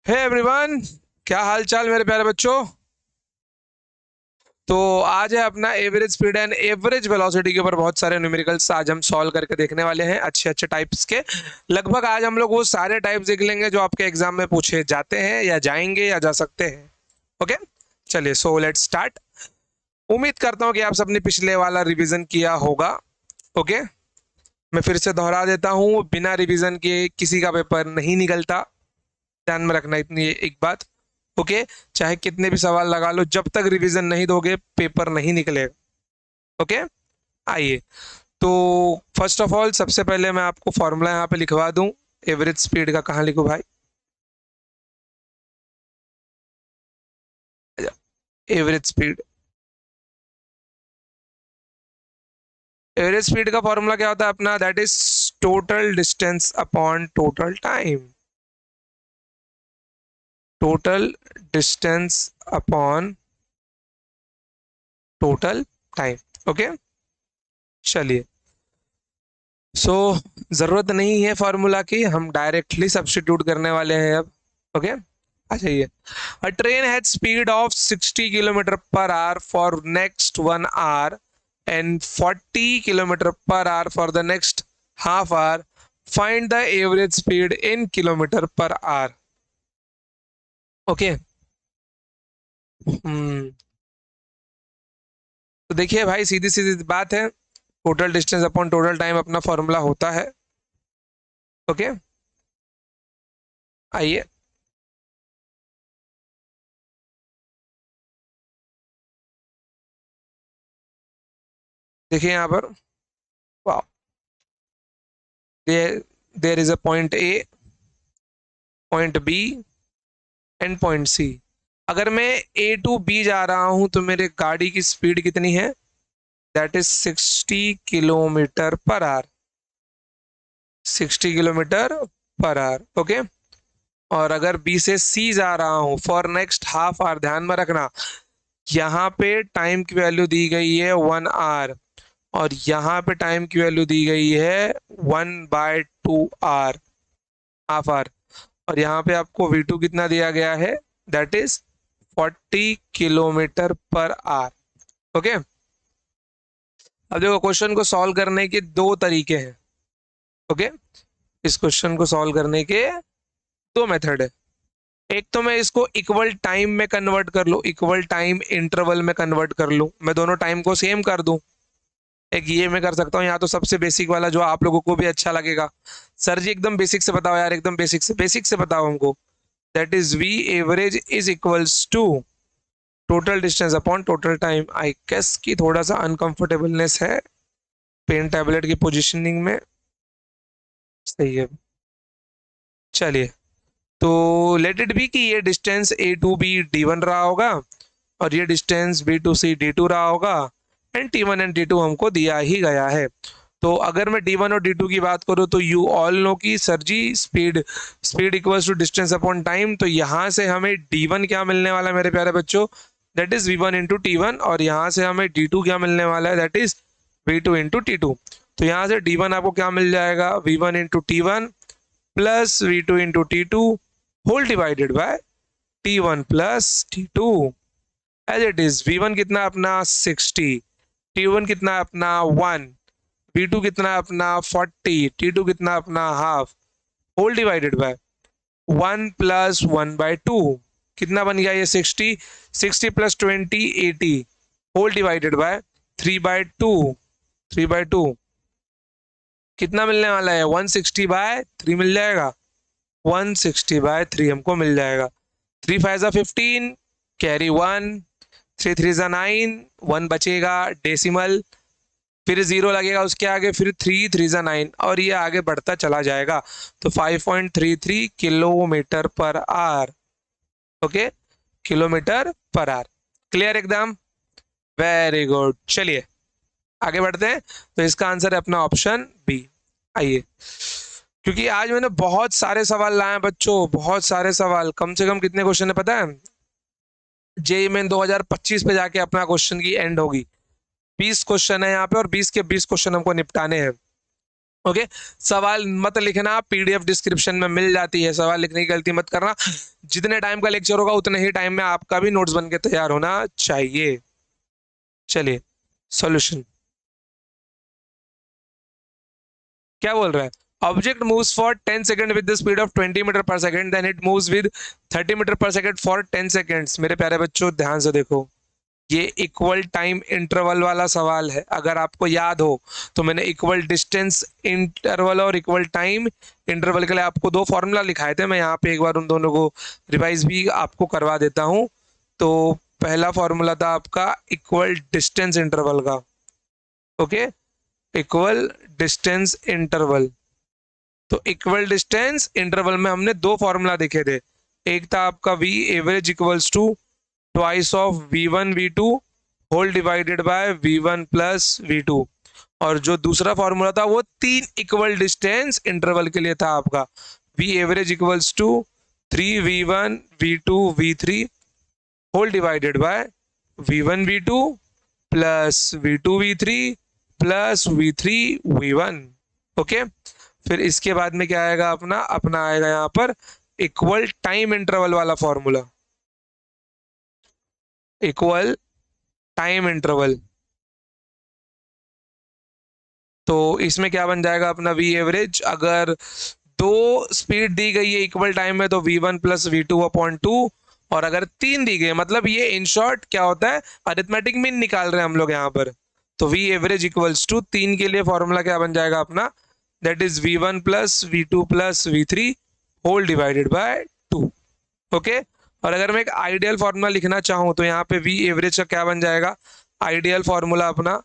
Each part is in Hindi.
हे एवरीवन, क्या हाल चाल मेरे प्यारे बच्चों। तो आज है अपना average speed and average velocity के ऊपर बहुत सारे न्यूमेरिकल्स आज हम सॉल्व करके देखने वाले हैं, अच्छे अच्छे टाइप्स के। लगभग आज हम लोग वो सारे टाइप्स देख लेंगे जो आपके एग्जाम में पूछे जाते हैं या जाएंगे या जा सकते हैं। ओके, चलिए सो लेट्स स्टार्ट। उम्मीद करता हूँ कि आप सबने पिछले वाला रिवीजन किया होगा। ओके, मैं फिर से दोहरा देता हूँ, बिना रिवीजन के किसी का पेपर नहीं निकलता। ध्यान में रखना इतनी एक बात। ओके, चाहे कितने भी सवाल लगा लो, जब तक रिवीजन नहीं दोगे पेपर नहीं निकलेगा। ओके, आइए। तो फर्स्ट ऑफ ऑल सबसे पहले मैं आपको फॉर्मूला यहाँ पे लिखवा दूं। एवरेज स्पीड का कहाँ लिखूं भाई? एवरेज स्पीड, एवरेज स्पीड का फॉर्मूला क्या होता है अपना? That is total distance upon total time. Total distance upon total time. Okay, चलिए। सो जरूरत नहीं है फॉर्मूला की, हम डायरेक्टली सब्स्टिट्यूट करने वाले हैं अब। ओके, आ जाइए। A train has speed of 60 kilometre per hour for next 1 hour and 40 kilometre per hour for the next half hour. Find the average speed in kilometre per hour. Okay, तो देखिए भाई, सीधी सीधी बात है। Total distance upon total time अपना फॉर्मूला होता है। ओके, आइए। देखिए यहाँ पर, there is a point A, point B and point C. अगर मैं ए टू बी जा रहा हूं तो मेरे गाड़ी की स्पीड कितनी है? That is 60 kilometre per our. 60 kilometre per hour. Okay, और अगर बी से सी जा रहा हूं फॉर नेक्स्ट हाफ आवर, ध्यान में रखना, यहाँ पे टाइम की वैल्यू दी गई है 1 आवर और यहाँ पे टाइम की वैल्यू दी गई है 1/2 आवर, हाफ आवर। और यहाँ पे आपको V2 कितना दिया गया है? That is 40 kilometre per hour. Okay, अब देखो, क्वेश्चन को सॉल्व करने के दो तरीके हैं। ओके, इस क्वेश्चन को सॉल्व करने के दो मेथड है। एक तो मैं इसको इक्वल टाइम में कन्वर्ट कर लूं, इक्वल टाइम इंटरवल में कन्वर्ट कर लूं, मैं दोनों टाइम को सेम कर दूं। एक ये मैं कर सकता हूँ, या तो सबसे बेसिक वाला जो आप लोगों को भी अच्छा लगेगा। सर जी एकदम बेसिक से बताओ यार, एकदम बेसिक से बताओ हमको। That is V average is equals to total distance upon total time. I guess की थोड़ा सा अनकंफर्टेबलनेस है पेन टैबलेट की पोजीशनिंग में। सही है, चलिए। तो लेट इट बी कि ये distance A to be D1 रहा होगा और ये distance B to C D2 रहा होगा, एंड T1 एंड T2 हमको दिया ही गया है। तो अगर मैं D1 और D2 की बात करूँ तो यू ऑल नो कि सर जी speed speed equals to distance upon time. तो यहाँ से हमें D1 क्या मिलने वाला है मेरे प्यारे बच्चों? That is V1 into T1। और यहाँ से हमें D2 क्या मिलने वाला है? That is V2 into T2। तो यहाँ से D1 आपको क्या मिल जाएगा? V1 into T1 plus V2 into T2 whole divided by T1 plus T2। As it is V1 कितना अपना 60, T1 कितना अपना 1, V2 कितना अपना 40, T2 कितना अपना हाफ, होल डिवाइडेड बाय 1 + 1/2। कितना बन गया ये? 60, 60 + 20 80, होल डिवाइडेड बाय 3/2। 3/2 कितना मिलने वाला है? 160/3 मिल जाएगा। 160/3 हमको मिल जाएगा। 3 5 15, कैरी 1, 3 3 9, 1 बचेगा डेसिमल, फिर 0 लगेगा उसके आगे, फिर 3 3 9, और ये आगे बढ़ता चला जाएगा। तो 5.33 kilometre per hour. Okay, kilometre per our. Clear एकदम? वेरी गुड, चलिए आगे बढ़ते हैं। तो इसका आंसर है अपना ऑप्शन बी। आइए, क्योंकि आज मैंने बहुत सारे सवाल लाए हैं बच्चों, बहुत सारे सवाल। कम से कम कितने क्वेश्चन है पता है? जेई मेन 2025 पे जाके अपना क्वेश्चन की एंड होगी। 20 क्वेश्चन है यहाँ पे और 20 के 20 क्वेश्चन हमको निपटाने हैं। ओके, सवाल मत लिखना, पीडीएफ डिस्क्रिप्शन में मिल जाती है, सवाल लिखने की गलती मत करना। जितने टाइम का लेक्चर होगा उतने ही टाइम में आपका भी नोट्स बन के तैयार होना चाहिए। चलिए सॉल्यूशन क्या बोल रहा है। Object moves for 10 second with the speed of 20 meter per second, then it moves with 30 meter per second for 10 seconds. मेरे प्यारे बच्चों ध्यान से देखो, ये इक्वल टाइम इंटरवल वाला सवाल है। अगर आपको याद हो तो मैंने इक्वल डिस्टेंस इंटरवल और इक्वल टाइम इंटरवल के लिए आपको दो फॉर्मूला लिखाए थे। मैं यहाँ पे एक बार उन दोनों को रिवाइज भी आपको करवा देता हूँ। तो पहला फॉर्मूला था आपका इक्वल डिस्टेंस इंटरवल का। ओके, इक्वल डिस्टेंस इंटरवल। तो इक्वल डिस्टेंस इंटरवल में हमने दो फॉर्मूला देखे थे। एक था आपका V average equals to twice of v1 v2 whole divided by v1 plus v2, और जो दूसरा फॉर्मूला था वो तीन इक्वल डिस्टेंस इंटरवल के लिए था आपका v average equals to 3v1 v2 v3 whole divided by v1 v2 plus v2 v3 plus v3 v1। ओके, फिर इसके बाद में क्या आएगा अपना अपना आएगा यहाँ पर इक्वल टाइम इंटरवल वाला फॉर्मूला। इक्वल टाइम इंटरवल, तो इसमें क्या बन जाएगा अपना वी एवरेज। अगर दो स्पीड दी गई है इक्वल टाइम में तो v1 प्लस v2/2, और अगर तीन दी गई मतलब ये इन शॉर्ट क्या होता है, अरिथमेटिक मीन निकाल रहे हैं हम लोग यहाँ पर। तो वी एवरेज इक्वल्स टू तीन के लिए फॉर्मूला क्या बन जाएगा अपना, that is v1 plus v2 plus v3 whole divided by 2। Okay, और अगर मैं एक आइडियल फॉर्मूला लिखना चाहूं तो यहाँ पे वी एवरेज का क्या बन जाएगा, आइडियल फॉर्मूला अपना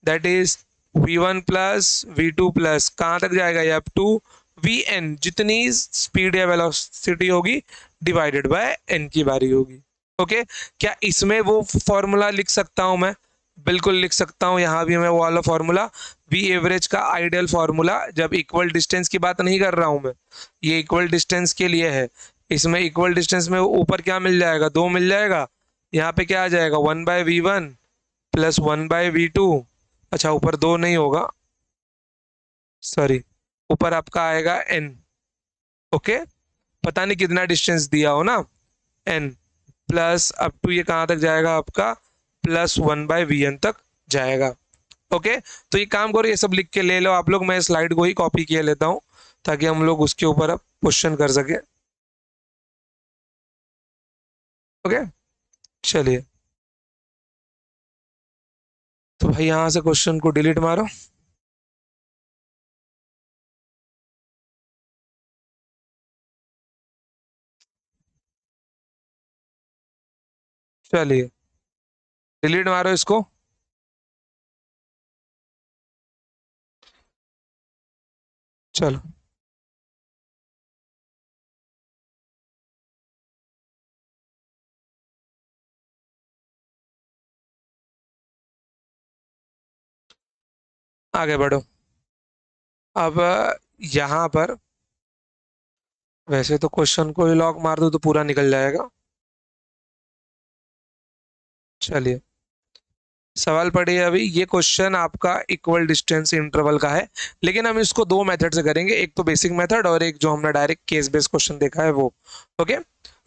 that is v1 plus v2 plus कहाँ तक जाएगा ये अप टू vn, जितनी स्पीड या वेलोसिटी होगी डिवाइडेड बाय n की बारी होगी। ओके, क्या इसमें वो फॉर्मूला लिख सकता हूं मैं, बिल्कुल लिख सकता हूं। यहाँ भी मैं वो वाला फॉर्मूला वी एवरेज का आइडियल फॉर्मूला, जब इक्वल डिस्टेंस की बात नहीं कर रहा हूं मैं, ये इक्वल डिस्टेंस के लिए है। इसमें इक्वल डिस्टेंस में ऊपर क्या मिल जाएगा, दो मिल जाएगा। यहाँ पे क्या आ जाएगा 1/v1 प्लस 1/v2। अच्छा ऊपर दो नहीं होगा, सॉरी, ऊपर आपका आएगा n। ओके, पता नहीं कितना डिस्टेंस दिया हो ना, n प्लस अप टू ये कहाँ तक जाएगा आपका प्लस 1/vn तक जाएगा। ओके, तो ये काम करो, ये सब लिख के ले लो आप लोग, मैं स्लाइड को ही कॉपी किए लेता हूँ ताकि हम लोग उसके ऊपर अब क्वेश्चन कर सके। ओके, चलिए तो भाई यहाँ से क्वेश्चन को डिलीट मारो। चलिए डिलीट मारो इसको। चलो आगे बढ़ो। अब यहाँ पर वैसे तो क्वेश्चन को ही लॉक मार दो तो पूरा निकल जाएगा। चलिए सवाल पढ़िए। अभी ये क्वेश्चन आपका इक्वल डिस्टेंस इंटरवल का है, लेकिन हम इसको दो मेथड से करेंगे, एक तो बेसिक मेथड और एक जो हमने डायरेक्ट केस बेस्ड क्वेश्चन देखा है वो। ओके,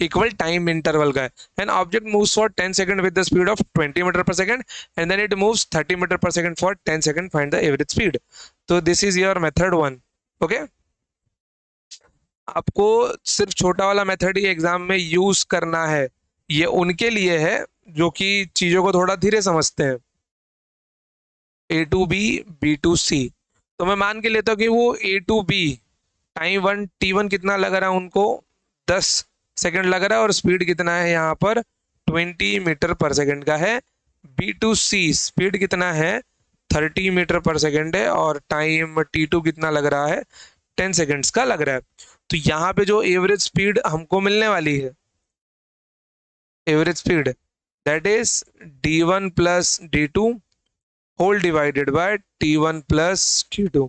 इक्वल टाइम इंटरवल का है। An object moves for 10 second with the speed of 20 meter per second and then it moves 30 meter per second for 10 second, find the average speed. तो this is your method one. Okay, आपको सिर्फ छोटा वाला मेथड ही एग्जाम में यूज करना है। ये उनके लिए है जो कि चीजों को थोड़ा धीरे समझते हैं। A to B B to C, तो मैं मान के लेता हूँ कि वो A to B time one T1 कितना लग रहा है उनको, 10 सेकंड लग रहा है, और स्पीड कितना है यहाँ पर 20 मीटर पर सेकंड का है। B to C स्पीड कितना है 30 मीटर पर सेकंड है, और टाइम T2 कितना लग रहा है 10 सेकंड्स का लग रहा है। तो यहाँ पे जो एवरेज स्पीड हमको मिलने वाली है, average speed that is D1 plus D2 whole divided by T1 plus T2।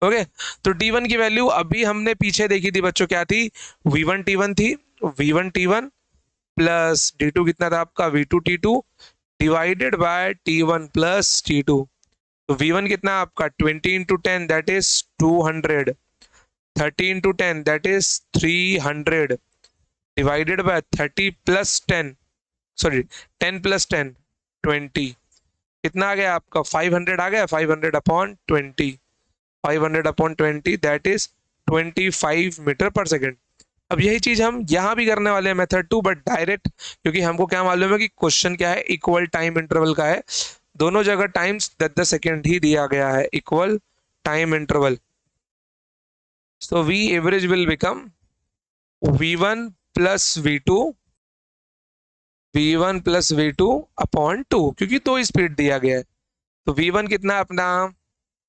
Okay, तो T1 की वैल्यू अभी हमने पीछे देखी थी बच्चों, क्या थी, V1 T1 थी, V1 T1 प्लस D2 कितना था आपका V2 T2 divided by T1 plus T2। तो V1 कितना आपका 20 into 10 that is 200, 30 into 10 that is 300 divided by 30 plus 10, sorry 10 plus 10 20, कितना आ गया आपका 500 आ गया, 500 upon 20, 500 upon 20 that is 25 metre per second. अब यही चीज हम यहां भी करने वाले हैं मेथड 2, बट डायरेक्ट, क्योंकि हमको क्या मालूम है कि क्वेश्चन क्या है, इक्वल टाइम इंटरवल का है, दोनों जगह टाइम्स 10-10 सेकेंड ही दिया गया है, equal time interval. So V average will become V1 plus V2, V1 plus V2 upon 2, क्योंकि 2 स्पीड दिया गया है। तो V1 कितना अपना,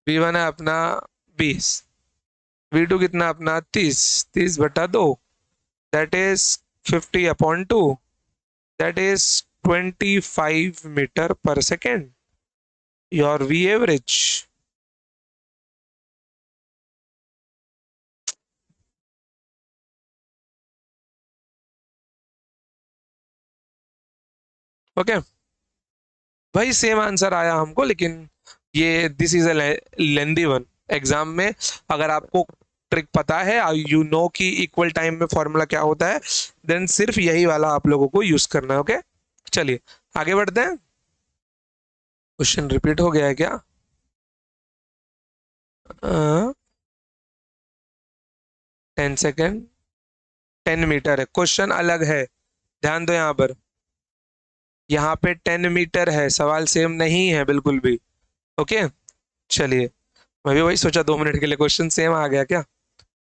V1 है अपना 20, V2 कितना अपना 30, 30 बटा 2 that is 50 upon 2 that is 25 metre per second, your V average. Okay भाई, सेम आंसर आया हमको, लेकिन ये this is a lengthy one. Exam में अगर आपको ट्रिक पता है, यू नो कि इक्वल टाइम में फॉर्मूला क्या होता है, देन सिर्फ यही वाला आप लोगों को यूज करना है। ओके चलिए आगे बढ़ते हैं। क्वेश्चन रिपीट हो गया है क्या? 10 सेकेंड, 10 मीटर है, क्वेश्चन अलग है, ध्यान दो यहाँ पे 10 मीटर है, सवाल सेम नहीं है बिल्कुल भी। ओके चलिए, मैं भी वही सोचा 2 मिनट के लिए क्वेश्चन सेम आ गया क्या,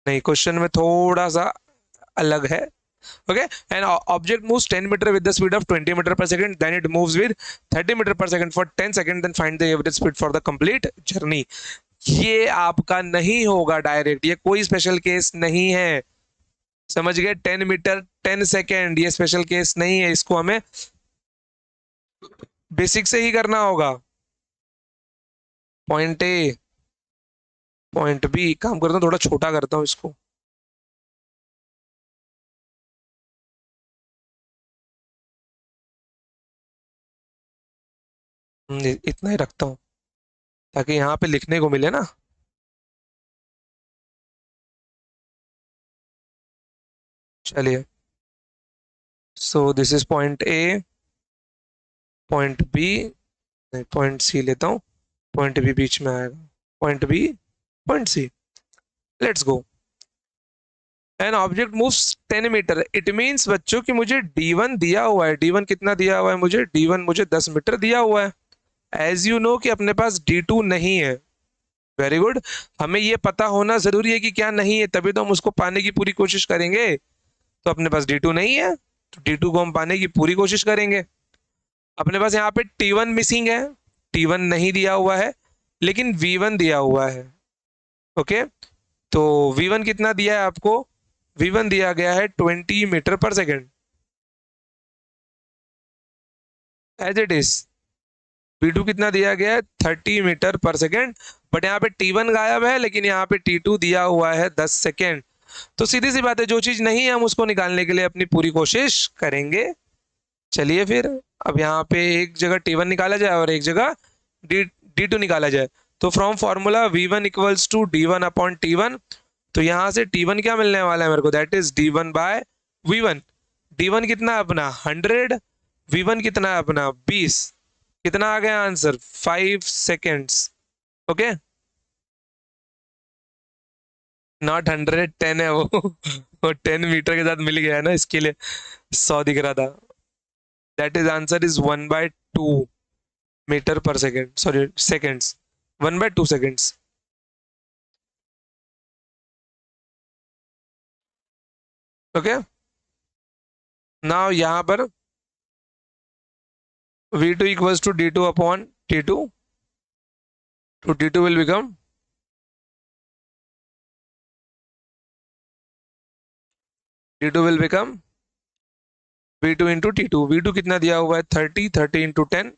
नहीं, क्वेश्चन में थोड़ा सा अलग है। Okay, an object moves 10 meter with the speed of 20 meter per second, then it moves with 30 meter per second for 10 second, then find the average speed for the complete journey. ये आपका नहीं होगा डायरेक्ट, ये कोई स्पेशल केस नहीं है, समझ गए? 10 मीटर 10 सेकेंड ये स्पेशल केस नहीं है, इसको हमें बेसिक से ही करना होगा। पॉइंट ए, पॉइंट बी, काम करता हूँ थोड़ा छोटा करता हूँ इसको। इतना ही रखता हूँ ताकि यहाँ पे लिखने को मिले ना। चलिए, so this is point A, point B, नहीं पॉइंट सी लेता हूँ, पॉइंट बी बीच में आएगा, point B, point C, let's go. An object moves 10 metre, it means बच्चों कि मुझे D1 दिया हुआ है, D1 कितना दिया हुआ है मुझे, D1 मुझे 10 मीटर दिया हुआ है। एज यू नो कि अपने पास D2 नहीं है, वेरी गुड, हमें ये पता होना जरूरी है कि क्या नहीं है, तभी तो हम उसको पाने की पूरी कोशिश करेंगे। तो अपने पास D2 नहीं है, तो D2 को हम पाने की पूरी कोशिश करेंगे। अपने पास यहाँ पे T1 मिसिंग है, T1 नहीं दिया हुआ है, लेकिन V1 दिया हुआ है। ओके, तो V1 कितना दिया है आपको, V1 दिया गया है 20 meter per second, as it is. V2 कितना दिया गया है 30 मीटर पर सेकेंड, बट यहाँ पे T1 गायब है, लेकिन यहाँ पे T2 दिया हुआ है 10 सेकेंड। तो सीधी सी बात है, जो चीज नहीं है हम उसको निकालने के लिए अपनी पूरी कोशिश करेंगे। चलिए फिर, अब यहाँ पे एक जगह T1 निकाला जाए और एक जगह D2 निकाला जाए। तो from formula V1 equals to D1 upon T1, तो यहाँ से T1 क्या मिलने वाला है मेरे को, that is D1 bye V1। D1 कितना है अपना 100, V1 कितना है अपना 20, कितना आ गया आंसर 5 सेकेंड्स। ओके, नॉट 100, 10 है वो वो 10 मीटर के साथ मिल गया है ना, इसके लिए 100 दिख रहा था। That is answer is 1/2 meter per second, sorry seconds, 1/2 seconds. Okay, now यहाँ पर V2 equals to D2 upon T2, तो D2 will become, D2 will become V2 into T2। V2 कितना दिया हुआ है 30, 30 into 10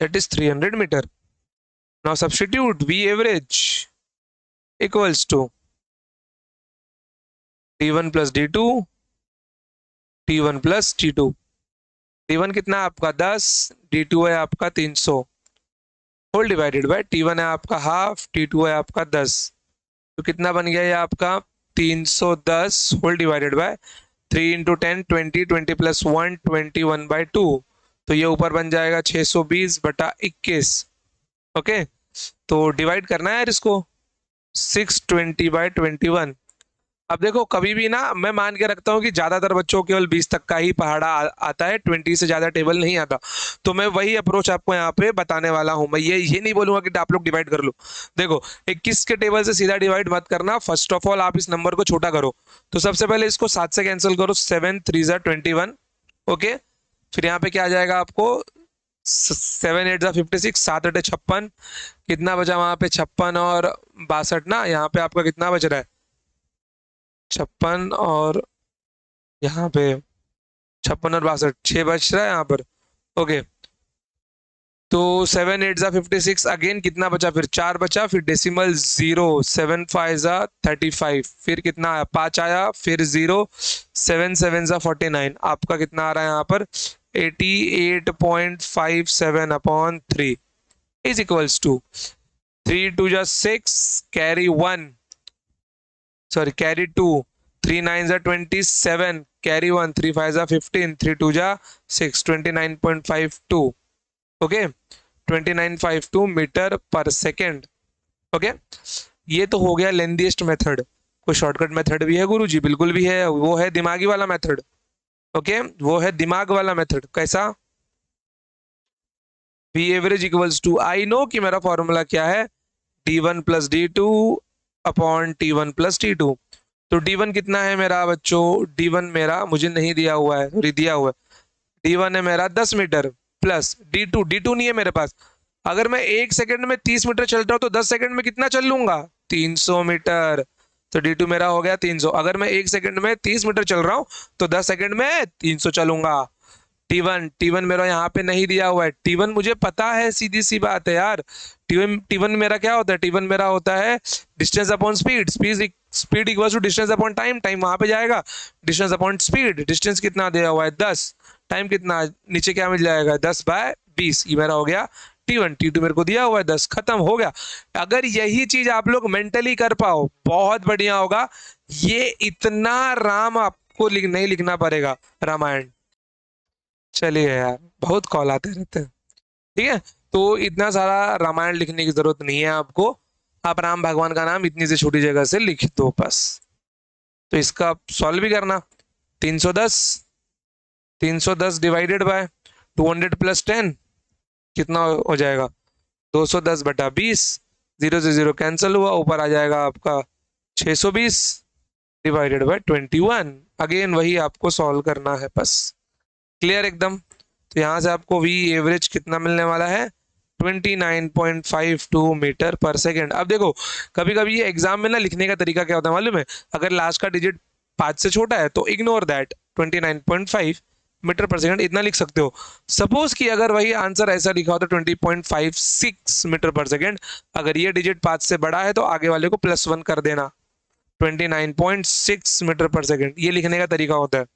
that is 300 metre. now substitute V average equals to T1 plus D2, T1 plus T2। T1 कितना आपका 10, D2 है आपका 300, होल डिवाइडेड बाय T1 है आपका हाफ, T2 है आपका 10। तो कितना बन गया ये आपका 310 whole divided by 3 into 10 20, 20 plus 1 21/2। तो ये ऊपर बन जाएगा 620/21। ओके, तो डिवाइड करना है यार इसको 620/21। अब देखो कभी भी ना मैं मान के रखता हूँ कि ज्यादातर बच्चों को केवल 20 तक का ही पहाड़ा आता है, 20 से ज्यादा टेबल नहीं आता। तो मैं वही अप्रोच आपको यहाँ पे बताने वाला हूँ। मैं ये नहीं बोलूंगा कि आप लोग डिवाइड कर लो। देखो 21 के टेबल से सीधा डिवाइड मत करना। फर्स्ट ऑफ ऑल आप इस नंबर को छोटा करो। तो सबसे पहले इसको 7 से कैंसिल करो, 7 3 जा 21। ओके, फिर यहाँ पे क्या आ जाएगा आपको 7 8 जा 56, 7 8 56। कितना बचा वहां पे 56 और 62 ना। यहाँ पे आपका कितना बच रहा है 56 और यहाँ पे 56 और 62, 6 बच रहा है यहाँ पर। ओके, तो 7 8 जा 56, अगेन कितना बचा फिर 4 बचा, फिर डेसिमल 0, 7 5 जा 35, फिर कितना आया 5 आया, फिर 0, 7 7 जा 49। आपका कितना आ रहा है यहाँ पर 88.57/3 इज इक्वल्स टू 3 2 जा 6 कैरी 1, सॉरी कैरी 2, 3 9 जा 27 कैरी 1, 3 5 जा 15, 3 2 जा 6, 29.52। Okay, 2952 metre per second. Okay, ये तो हो गया लेंथीएस्ट मेथड। कोई शॉर्टकट मेथड भी है गुरुजी? बिल्कुल भी है, वो है दिमागी वाला मेथड। ओके, वो है दिमाग वाला मेथड। कैसा? V average equals to, I know कि मेरा फॉर्मूला क्या है, D1 plus D2 upon T1 plus T2। तो D1 कितना है मेरा बच्चों? D1 मेरा मुझे नहीं दिया हुआ है, सॉरी दिया हुआ है। D1 है मेरा 10 मीटर प्लस D2 नहीं है मेरे पास। अगर मैं 1 सेकंड में 30 मीटर चल रहा हूं तो 10 सेकंड में कितना चल लूंगा 300 मीटर। तो D2 मेरा हो गया 300। अगर मैं 1 सेकंड में 30 मीटर चल रहा हूं तो 10 सेकंड में 300 चलूंगा। T1 मेरा यहाँ पे नहीं दिया हुआ है। T1 मुझे पता है, सीधी सी बात है यार। T1 मेरा क्या होता है? T1 मेरा होता है distance upon speed. Speed equal to distance upon time. Time वहां पे जाएगा, डिस्टेंस अपॉन स्पीड। डिस्टेंस कितना दिया हुआ है 10, टाइम कितना नीचे क्या मिल जाएगा 10/20। ये मेरा हो गया T1। T2 मेरे को दिया हुआ है 10, खत्म हो गया। अगर यही चीज आप लोग मेंटली कर पाओ बहुत बढ़िया होगा। ये इतना राम आपको नहीं लिखना पड़ेगा रामायण। चलिए यार, बहुत कॉल आते रहते हैं। ठीक है, तो इतना सारा रामायण लिखने की जरूरत नहीं है आपको। आप राम भगवान का नाम इतनी सी छोटी जगह से लिख दो बस। तो इसका सॉल्व भी करना। 310, 310 डिवाइडेड बाय 200 प्लस 10 कितना हो जाएगा 210/20। 0 से 0 कैंसिल हुआ, ऊपर आ जाएगा आपका 620 डिवाइडेड बाय 21। अगेन वही आपको सॉल्व करना है बस। क्लियर एकदम? तो यहां से आपको वी एवरेज कितना मिलने वाला है 29.52 मीटर पर सेकेंड। अब देखो कभी कभी ये एग्जाम में ना लिखने का तरीका क्या होता है मालूम है? अगर लास्ट का डिजिट 5 से छोटा है तो ignore that, 29.5 metre per second इतना लिख सकते हो। सपोज कि अगर वही आंसर ऐसा लिखा होता 20.56 मीटर पर सेकेंड, अगर ये डिजिट 5 से बड़ा है तो आगे वाले को +1 कर देना। 29.6 मीटर पर सेकेंड ये लिखने का तरीका होता है।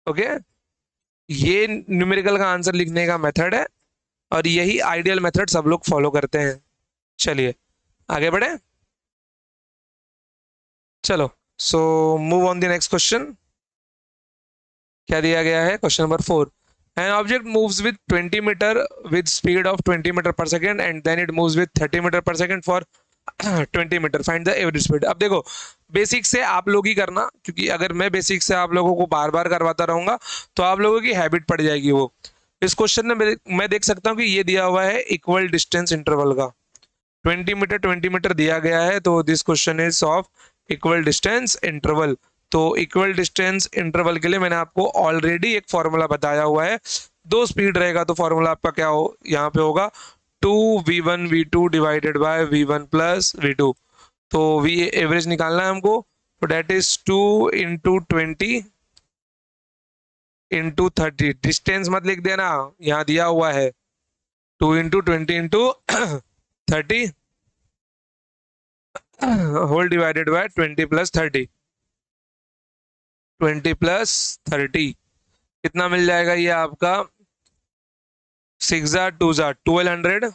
ओके, ये न्यूमेरिकल का आंसर लिखने का मेथड है और यही आइडियल मेथड सब लोग फॉलो करते हैं। चलिए आगे बढ़े। चलो, so move on the next question. क्या दिया गया है? Question number 4। An object moves with 20 meter with speed of 20 meter per second and then it moves with 30 meter per second for 20 meter, find the average speed. अब देखो बेसिक से आप लोग ही करना, क्योंकि अगर मैं बेसिक से आप लोगों को बार बार करवाता रहूंगा तो आप लोगों की हैबिट पड़ जाएगी वो। इस क्वेश्चन में मैं देख सकता हूँ कि ये दिया हुआ है इक्वल डिस्टेंस इंटरवल का 20 मीटर दिया गया है। तो this question is of equal distance interval. तो इक्वल डिस्टेंस इंटरवल के लिए मैंने आपको ऑलरेडी एक फॉर्मूला बताया हुआ है। दो स्पीड रहेगा तो फॉर्मूला आपका क्या हो यहाँ पे होगा 2v1v2 divided by v1 plus v2। तो वी एवरेज निकालना है हमको, तो that is 2 into 20 into 30। Distance मत लिख देना, यहाँ दिया हुआ है 2 into 20 into 30 whole divided by 20 plus 30। 20 plus 30 कितना मिल जाएगा ये आपका 6 जार 2 जार 1200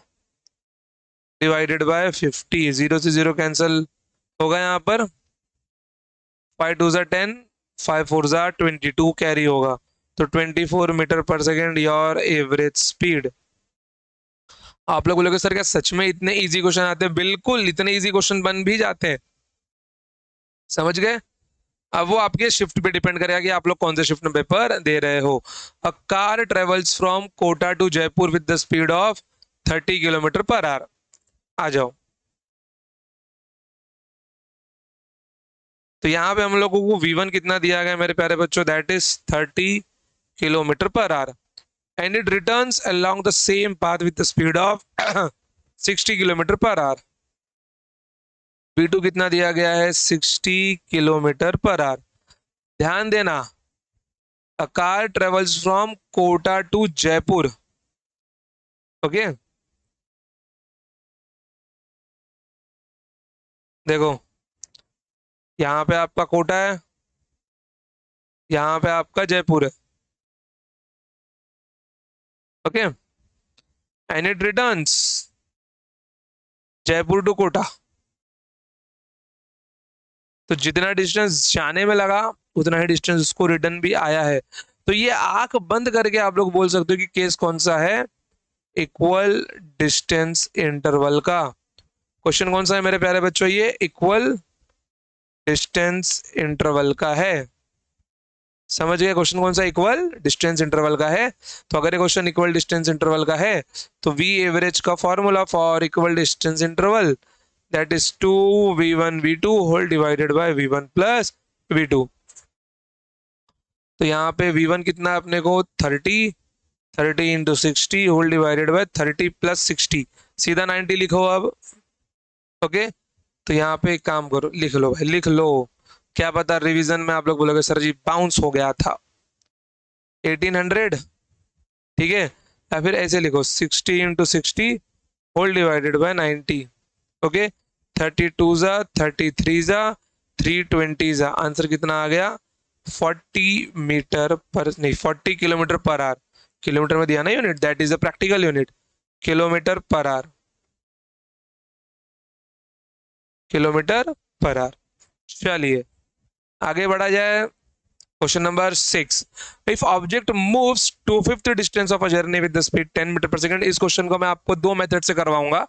डिवाइडेड बाय 50, 0 से 0 कैंसिल होगा यहाँ पर। 5 2 जार 10, 5 4 जार 22 कैरी होगा, तो 24 metre per second your average speed. आप लोग बोलोगे सर क्या सच में इतने इजी क्वेश्चन आते हैं? बिल्कुल इतने इजी क्वेश्चन बन भी जाते हैं, समझ गए। अब वो आपके शिफ्ट पे डिपेंड करेगा कि आप लोग कौन से शिफ्ट में पेपर दे रहे हो। A car travels from Kota to Jaipur with the speed of 30 kilometer per hour. आ जाओ। तो यहाँ पे हम लोगों को V1 कितना दिया गया मेरे प्यारे बच्चों? That is 30 kilometer per our, and it returns along the same path with the speed of 60 kilometre per our. V2 कितना दिया गया है? 60 किलोमीटर पर आवर। ध्यान देना, a car travels from Kota to Jaipur, okay. देखो यहाँ पे आपका कोटा है, यहाँ पे आपका जयपुर है, okay. And it returns Jaipur to Kota. तो जितना डिस्टेंस जाने में लगा उतना ही डिस्टेंस उसको रिटर्न भी आया है। तो ये आंख बंद करके आप लोग बोल सकते हो कि केस कौन सा है? इक्वल डिस्टेंस इंटरवल का। क्वेश्चन कौन सा है मेरे प्यारे बच्चों? ये इक्वल डिस्टेंस इंटरवल का है। समझ गए क्वेश्चन कौन सा इक्वल डिस्टेंस इंटरवल का है? तो अगर ये क्वेश्चन इक्वल डिस्टेंस इंटरवल का है तो वी एवरेज का formula for equal distance interval that is 2v1 v2 whole divided by v1 plus v2। तो यहाँ पे v1 कितना है अपने को? 30, 30 into 60 whole divided by 30 plus 60, सीधा 90 लिखो अब, ओके। तो यहाँ पे एक काम करो, लिख लो भाई लिख लो। क्या पता रिवीजन में आप लोग बोलोगे सर जी बाउंस हो गया था। 1800, ठीक है। या फिर ऐसे लिखो 60 into 60 whole divided by 90, okay. 32 जा 33 जा 320 जा, आंसर कितना आ गया? 40 मीटर पर नहीं 40 किलोमीटर पर आवर। किलोमीटर में दिया ना unit, that is the practical unit, kilometre per hour, kilometre per hour. चलिए आगे बढ़ा जाए। Question number 6, if object moves two fifth distance of a journey with the speed 10 metre per second. इस क्वेश्चन को मैं आपको दो मेथड से करवाऊंगा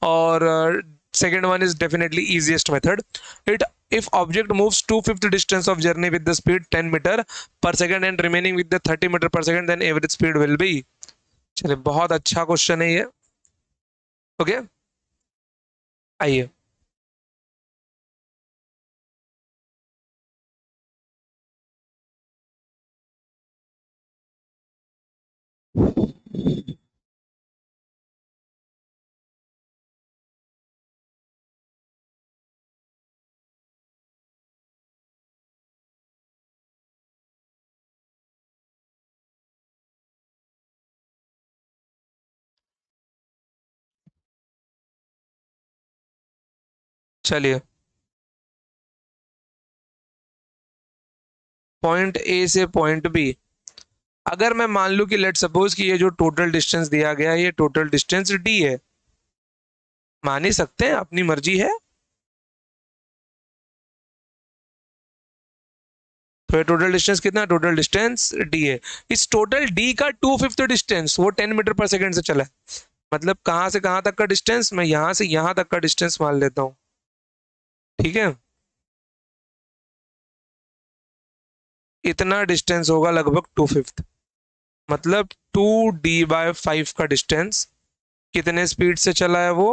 और second one is definitely easiest method. It if object moves 2/5 distance of journey with the speed 10 meter per second and remaining with the 30 meter per second, then average speed will be। चलिए बहुत अच्छा क्वेश्चन है ये, ओके। आइए चलिए, पॉइंट ए से पॉइंट बी, अगर मैं मान लूं कि लेट सपोज कि ये जो टोटल डिस्टेंस दिया गया है ये टोटल डिस्टेंस डी है, मान ही सकते हैं, अपनी मर्जी है। तो ये टोटल डिस्टेंस कितना? टोटल डिस्टेंस डी है। इस टोटल डी का 2/5 डिस्टेंस वो 10 मीटर पर सेकंड से चला है। मतलब कहां से कहां तक का डिस्टेंस? मैं यहां से यहां तक का डिस्टेंस मान लेता हूं, ठीक है। इतना डिस्टेंस होगा लगभग 2/5, मतलब 2d/5 का डिस्टेंस कितने स्पीड से चला है वो?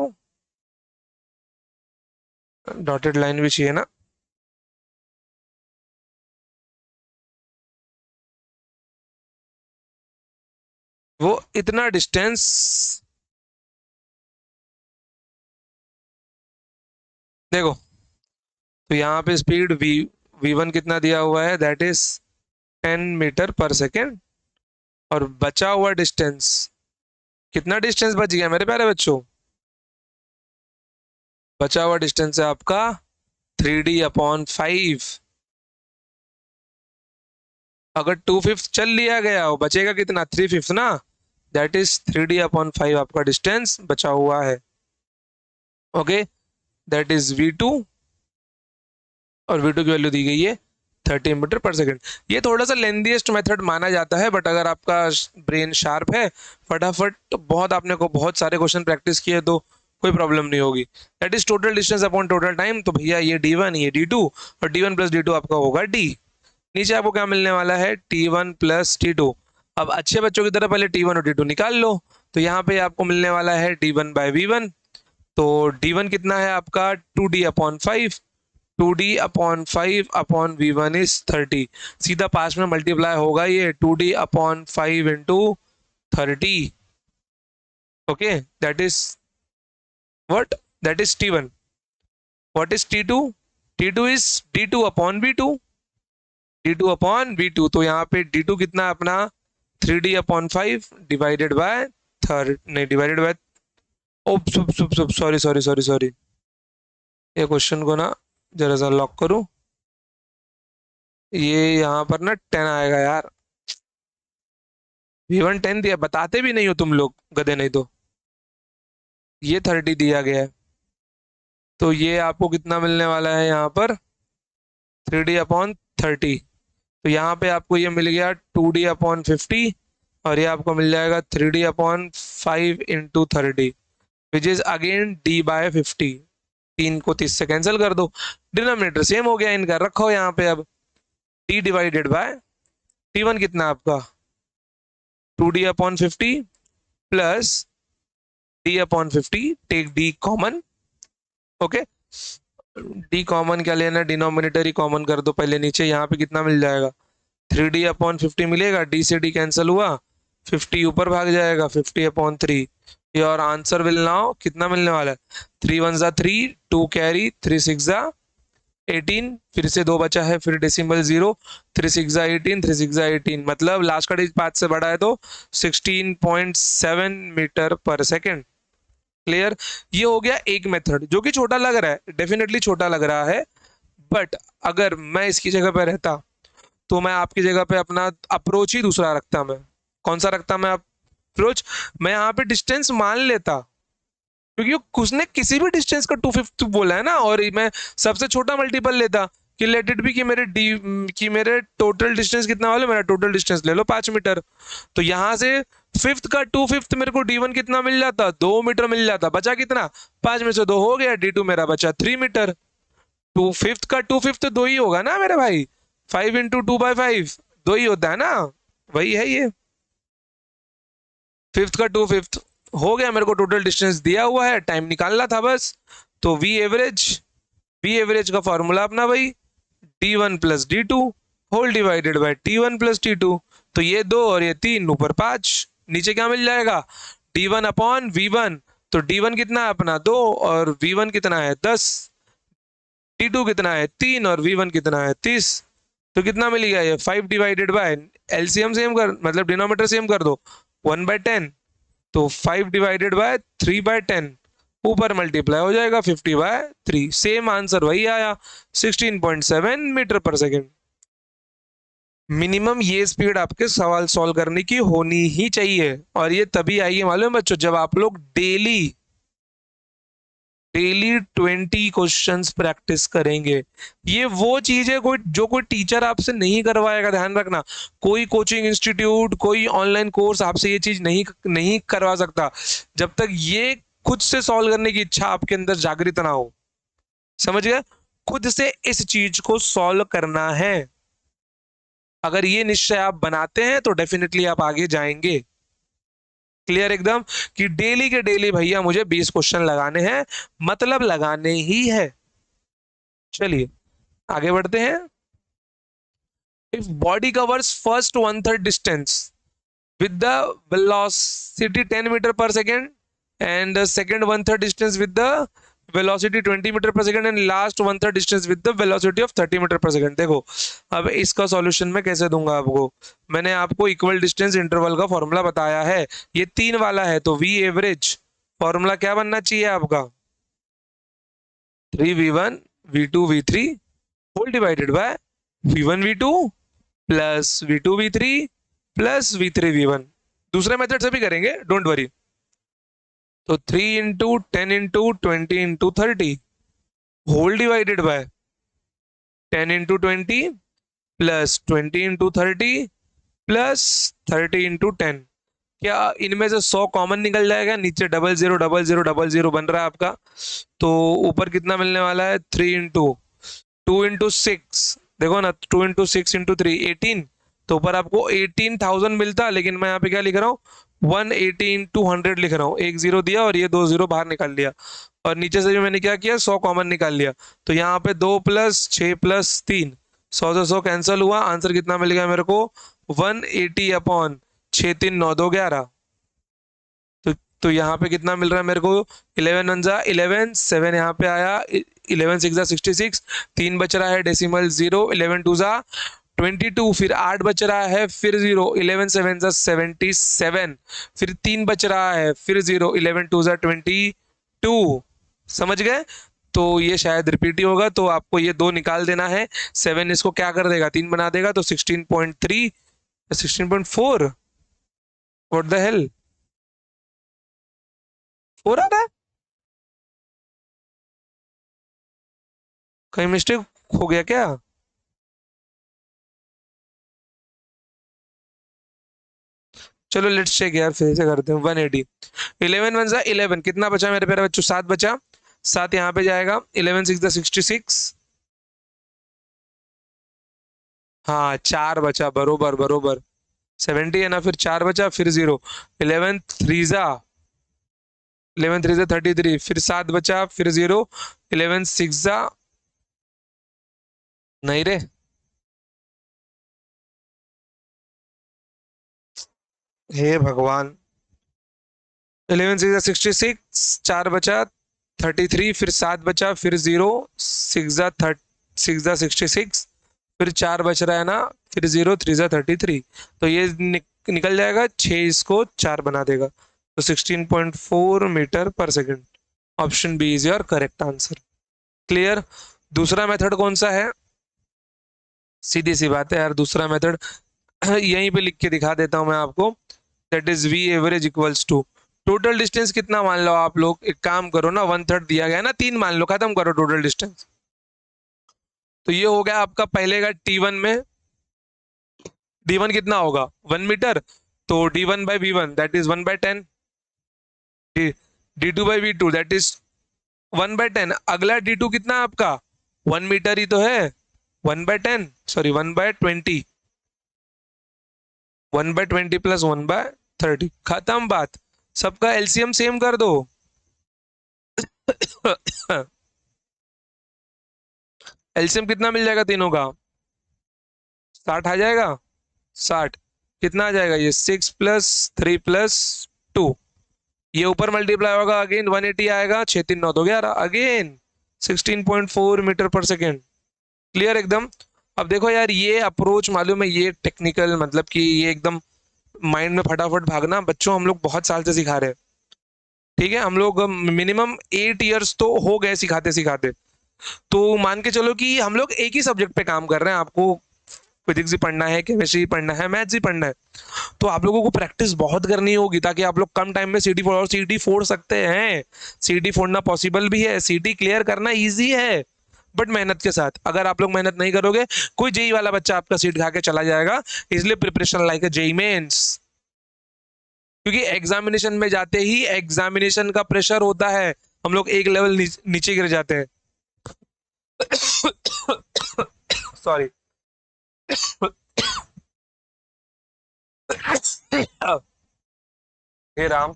डॉटेड लाइन भी चाहिए ना। वो इतना डिस्टेंस, देखो तो यहाँ पे स्पीड v1 कितना दिया हुआ है? That is 10 metre per second, और बचा हुआ डिस्टेंस, कितना डिस्टेंस बच गया मेरे प्यारे बच्चों? बचा हुआ डिस्टेंस है आपका 3d/5। अगर 2/5 चल लिया गया हो बचेगा कितना? 3/5 ना। दैट इज 3d/5 आपका डिस्टेंस बचा हुआ है। ओके, दैट इज v2 और v2 की वैल्यू दी गई है 30 मीटर पर सेकेंड। ये थोड़ा सा लेंथीएस्ट मेथड माना जाता है, बट अगर आपका ब्रेन शार्प है, फटाफट बहुत आपने को बहुत सारे क्वेश्चन प्रैक्टिस किए तो कोई प्रॉब्लम नहीं होगी। That is total distance upon total time. तो भैया ये d1 ये d2 और d1 प्लस d2 आपका होगा d। नीचे आपको क्या मिलने वाला है t1 प्लस t2। अब अच्छे बच्चों की तरह पहले t1 और t2 निकाल लो। तो यहाँ पे आपको मिलने वाला है d1/v1। तो d1 कितना है आपका 2d/5। 2d/5/v1 is 30। सीधा पास में मल्टीप्लाई होगा ये 2d/5 into 30। Okay, that is what, that is t1। What is t2? t2 is d2/v2। d2/v2। तो यहाँ पे d2 कितना है अपना 3d/5 डिवाइडेड बाय थर्ड, नहीं divided by, op soup soup soup, sorry sorry sorry sorry, ये क्वेश्चन को ना जरा सा लॉक करूं। ये यहाँ पर ना 10 आएगा यार। v1 10 दिया, बताते भी नहीं हो तुम लोग, गधे नहीं तो। ये 30 दिया गया है, तो ये आपको कितना मिलने वाला है यहाँ पर 3d/30। तो यहाँ पे आपको ये मिल गया 2d/50 और ये आपको मिल जाएगा 3d/5 into 30 which is again d/50। 3 को 30 से कैंसिल कर दो, डिनोमिनेटर सेम हो गया इनका, रखो यहाँ पे अब d डिवाइडेड बाय t1 कितना आपका 2d/50 प्लस d/50, take d common. Okay, d common क्या लेना, डिनोमिनेटर ही कॉमन कर दो पहले नीचे। यहाँ पे कितना मिल जाएगा 3d/50 मिलेगा, d से d कैंसिल हुआ, 50 ऊपर भाग जाएगा, 50/3। योर आंसर विल नाउ कितना मिलने वाला है 3 1 3, 2 कैरी, 3 6 18, फिर से 2 बचा है, फिर डेसिमल 0, 3 6 18, 3 6 18, मतलब लास्ट का डिजिट 5 से बड़ा है तो 16.7 मीटर पर सेकेंड। क्लियर? ये हो गया एक मेथड जो कि छोटा लग रहा है, डेफिनेटली छोटा लग रहा है, बट अगर मैं इसकी जगह पे रहता तो मैं आपकी जगह पे अपना अप्रोच ही दूसरा रखता। मैं कौन सा रखता, मैं अप्रोच, मैं यहाँ पे डिस्टेंस मान लेता, क्योंकि उसने किसी भी डिस्टेंस का 250 बोला है ना, और मैं सबसे छोटा मल्टीपल लेता कि लेट इट बी कि मेरे डी कि मेरे टोटल डिस्टेंस कितना वाले, मेरा टोटल डिस्टेंस ले लो 5 मीटर। तो यहाँ से फिफ्थ का 2/5 मेरे को d1 कितना मिल जाता 2 मीटर मिल जाता, बचा कितना 5 में से 2 हो गया, d2 मेरा बचा 3 मीटर। 2/5 का 2/5 तो 2 ही होगा ना मेरे भाई, 5 इंटू 2/5 2 ही होता है ना, वही है ये। फिफ्थ का 2/5 हो गया, मेरे को टोटल डिस्टेंस दिया हुआ है, टाइम निकालना था बस। तो वी एवरेज का फॉर्मूला अपना भाई d1 plus d2 whole divided by t1 plus t2। तो ये 2 और ये 3 ऊपर 5, नीचे क्या मिल जाएगा d1/v1। तो d1 कितना है अपना 2 और v1 कितना है 10, d2 कितना है 3 और v1 कितना है 30। तो कितना मिल गया ये 5 डिवाइडेड बाय, एलसीएम सेम कर, मतलब डिनोमिनेटर सेम कर दो, 1/10। तो 5 डिवाइडेड बाय 3/10, ऊपर मल्टीप्लाई हो जाएगा 50/3। सेम आंसर वही आया 16.7 मीटर पर सेकेंड। मिनिमम ये स्पीड आपके सवाल सॉल्व करने की होनी ही चाहिए, और ये तभी आएगी मालूम है बच्चों, जब आप लोग डेली 20 क्वेश्चंस प्रैक्टिस करेंगे। ये वो चीज है कोई जो कोई टीचर आपसे नहीं करवाएगा, ध्यान रखना। कोई कोचिंग इंस्टीट्यूट, कोई ऑनलाइन कोर्स आपसे ये चीज नहीं नहीं करवा सकता जब तक ये खुद से सॉल्व करने की इच्छा आपके अंदर जागृत ना हो। समझ गए? खुद से इस चीज को सॉल्व करना है। अगर ये निश्चय आप बनाते हैं तो डेफिनेटली आप आगे जाएंगे। क्लियर एकदम, कि डेली के डेली भैया मुझे 20 क्वेश्चन लगाने हैं, मतलब लगाने ही है। चलिए आगे बढ़ते हैं। If body covers first 1/3 distance with the velocity 10 meter per second and the second 1/3 distance with the velocity 20 meter per second and last 1/3 distance with the velocity of 30 meter per second। देखो अब इसका सॉल्यूशन मैं कैसे दूंगा आपको, मैंने आपको इक्वल डिस्टेंस इंटरवल का फॉर्मूला बताया है, ये 3 वाला है, तो वी एवरेज फॉर्मूला क्या बनना चाहिए आपका 3v1 v2 v3 whole divided by v1 v2 plus v2 v3 plus v3 v1। दूसरे मेथड से भी करेंगे, डोंट वरी। तो 3 × 10 × 20 × 30 whole divided by 10 × 20 plus 20 × 30 plus 30 × 10। क्या इनमें से 100 कॉमन निकल जाएगा? नीचे 000000 बन रहा है आपका, तो ऊपर कितना मिलने वाला है? 3 × 2 × 6, देखो ना, 2 × 6 × 3 18। तो ऊपर आपको 18,000 मिलता, लेकिन मैं यहाँ पे क्या लिख रहा हूँ? 118,200 लिख रहा हूँ। एक जीरो दिया और ये 2 जीरो बाहर निकाल लिया, और नीचे से भी मैंने क्या किया? 100 कॉमन निकाल लिया। तो यहाँ पे 2 + 6 + 3, 100 से 100 कैंसिल हुआ। आंसर कितना मिल गया मेरे को? 180/6 3 9 2 11। तो यहाँ पे कितना मिल रहा है मेरे को? 11 × 1 = 11, 7 यहाँ पे आया, 11 × 6 = 66, 3 बच रहा है डेसिमल 0, 11 × 2 = 22, फिर 8 बच रहा है, फिर 0, 11 × 7 = 77, फिर 3 बच रहा है, फिर 0, 11 × 2 = 22। समझ गए? तो ये शायद रिपीट ही होगा, तो आपको ये दो निकाल देना है। 7 इसको क्या कर देगा? 3 बना देगा, तो 16.3, 16.4। व्हाट द हेल, 4 आ रहा है? कहीं मिस्टेक हो गया क्या? चलो लेट्स चेक यार, फिर से करते हैं। 180, 11 × 1 = 11, कितना बचा मेरे प्यारे बच्चों? 7 बचा। 7 यहाँ पे जाएगा, 11 × 6 = 66। हाँ 4 बचा, बरोबर बरोबर। 70 है ना, फिर 4 बचा, फिर 0, 11 3 = 11 3 = 33, फिर 7 बचा, फिर 0, 11 6 = नहीं रे, हे भगवान। 11 6 = 66, 4 बचा 33, फिर 7 बचा, फिर 0, 6 = 66, फिर 4 बच रहा है ना, फिर 0, 3 = 33। तो ये निकल जाएगा 6, इसको 4 बना देगा, तो 16.4 metre per second. Option B is your correct answer. Clear? दूसरा मेथड कौन सा है? सीधी सी बात है यार, दूसरा मेथड यहीं पे लिख के दिखा देता हूं मैं आपको। That is V average equals to total distance. कितना मान लो आप लोग? एक काम करो ना, 1/3 दिया गया है ना, 3 मान लो, खत्म करो टोटल डिस्टेंस। तो ये हो गया आपका पहले का T1 में। D1 कितना होगा? 1 मीटर। तो D1/V1 that is 1/10। D2/V2 that is 1/10। अगला D2 कितना है आपका? 1 मीटर ही तो है। 1/10, सॉरी 1/20, 1/20 + 1/30, खत्म बात। सबका एलसीएम सेम कर दो। एलसीएम कितना मिल जाएगा तीनों का? 60 आ जाएगा। 60 कितना आ जाएगा? ये 6 + 3 + 2, ये ऊपर मल्टीप्लाई होगा, अगेन 180 आएगा। 6 3 9 2 11, again 16.4 metre per second. Clear एकदम? अब देखो यार, ये अप्रोच मालूम है, ये टेक्निकल, मतलब कि ये एकदम माइंड में फटाफट भागना, बच्चों हम लोग बहुत साल से सिखा रहे हैं। ठीक है, हम लोग मिनिमम 8 इयर्स तो हो गए सिखाते सिखाते। तो मान के चलो कि हम लोग एक ही सब्जेक्ट पे काम कर रहे हैं। आपको फिजिक्स भी पढ़ना है, केमिस्ट्री पढ़ना है, मैथ्स भी पढ़ना है। तो आप लोगों को प्रैक्टिस बहुत करनी होगी, ताकि आप लोग कम टाइम में सीटी फोड़, और सीटी फोड़ सकते हैं। सीटी फोड़ना पॉसिबल भी है, सीटी क्लियर करना इजी है, बट मेहनत के साथ। अगर आप लोग मेहनत नहीं करोगे, कोई जेई वाला बच्चा आपका सीट खा के चला जाएगा। इसलिए प्रिपरेशन लाइक जेई मेंस, क्योंकि एग्जामिनेशन में जाते ही एग्जामिनेशन का प्रेशर होता है, हम लोग एक लेवल नीचे गिर जाते हैं। सॉरी। हे राम।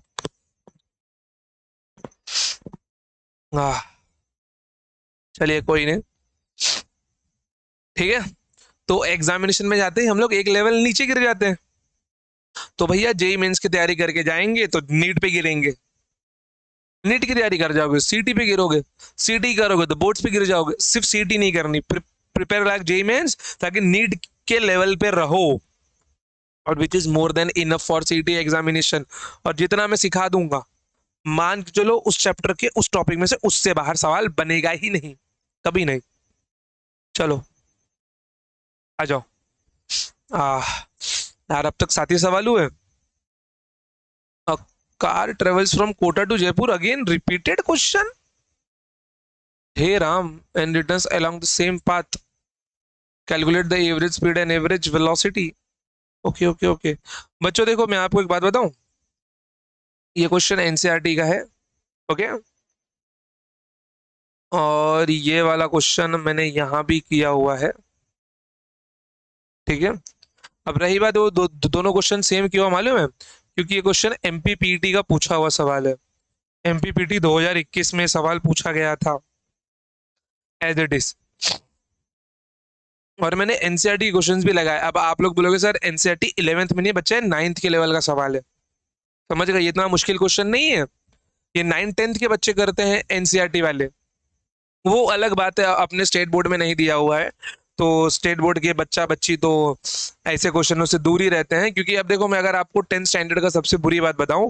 चलिए कोई नहीं, ठीक है। तो एग्जामिनेशन में जाते ही हम लोग एक लेवल नीचे गिर जाते हैं। तो भैया जेई मेंस की तैयारी करके जाएंगे तो नीट पे गिरेंगे, नीट की तैयारी कर जाओगे सीटी पे गिरोगे, सीटी करोगे तो बोर्ड्स पे गिर जाओगे। सिर्फ सीटी नहीं करनी, प्रिपेयर लाइक जेई मेंस, ताकि नीट के लेवल पे रहो, और which is more than enough for सीटी एग्जामिनेशन। और जितना मैं सिखा दूंगा, मान के चलो उस चैप्टर के उस टॉपिक में से उससे बाहर सवाल बनेगा ही नहीं, कभी नहीं। चलो आ जाओ। यार अब तक 7 ही सवाल हुए। Car travels from Kota to Jaipur, again repeated question. हे Ram, and returns along the same path, calculate the average speed and average velocity. Okay okay okay बच्चों, देखो मैं आपको एक बात बताऊं, ये क्वेश्चन एनसीईआरटी का है। ओके, और ये वाला क्वेश्चन मैंने यहां भी किया हुआ है। ठीक है, अब रही बात वो दोनों क्वेश्चन सेम क्यों है मालूम है? क्योंकि ये क्वेश्चन एमपीपीटी का पूछा हुआ सवाल है। एमपीपीटी 2021 में सवाल पूछा गया था एज इट इज, और मैंने एनसीईआरटी के क्वेश्चंस भी लगाए। अब आप लोग बोलोगे सर एनसीईआरटी 11th में नहीं बच्चे, 9th के लेवल का सवाल है। समझ गए, ये इतना मुश्किल क्वेश्चन नहीं है। ये 9th 10th के बच्चे करते हैं एनसीईआरटी वाले, वो अलग बात है, अपने स्टेट बोर्ड में नहीं दिया हुआ है, तो स्टेट बोर्ड के बच्चा बच्ची तो ऐसे क्वेश्चनों से दूर ही रहते हैं। क्योंकि अब देखो, मैं अगर आपको 10th स्टैंडर्ड का सबसे बुरी बात बताऊं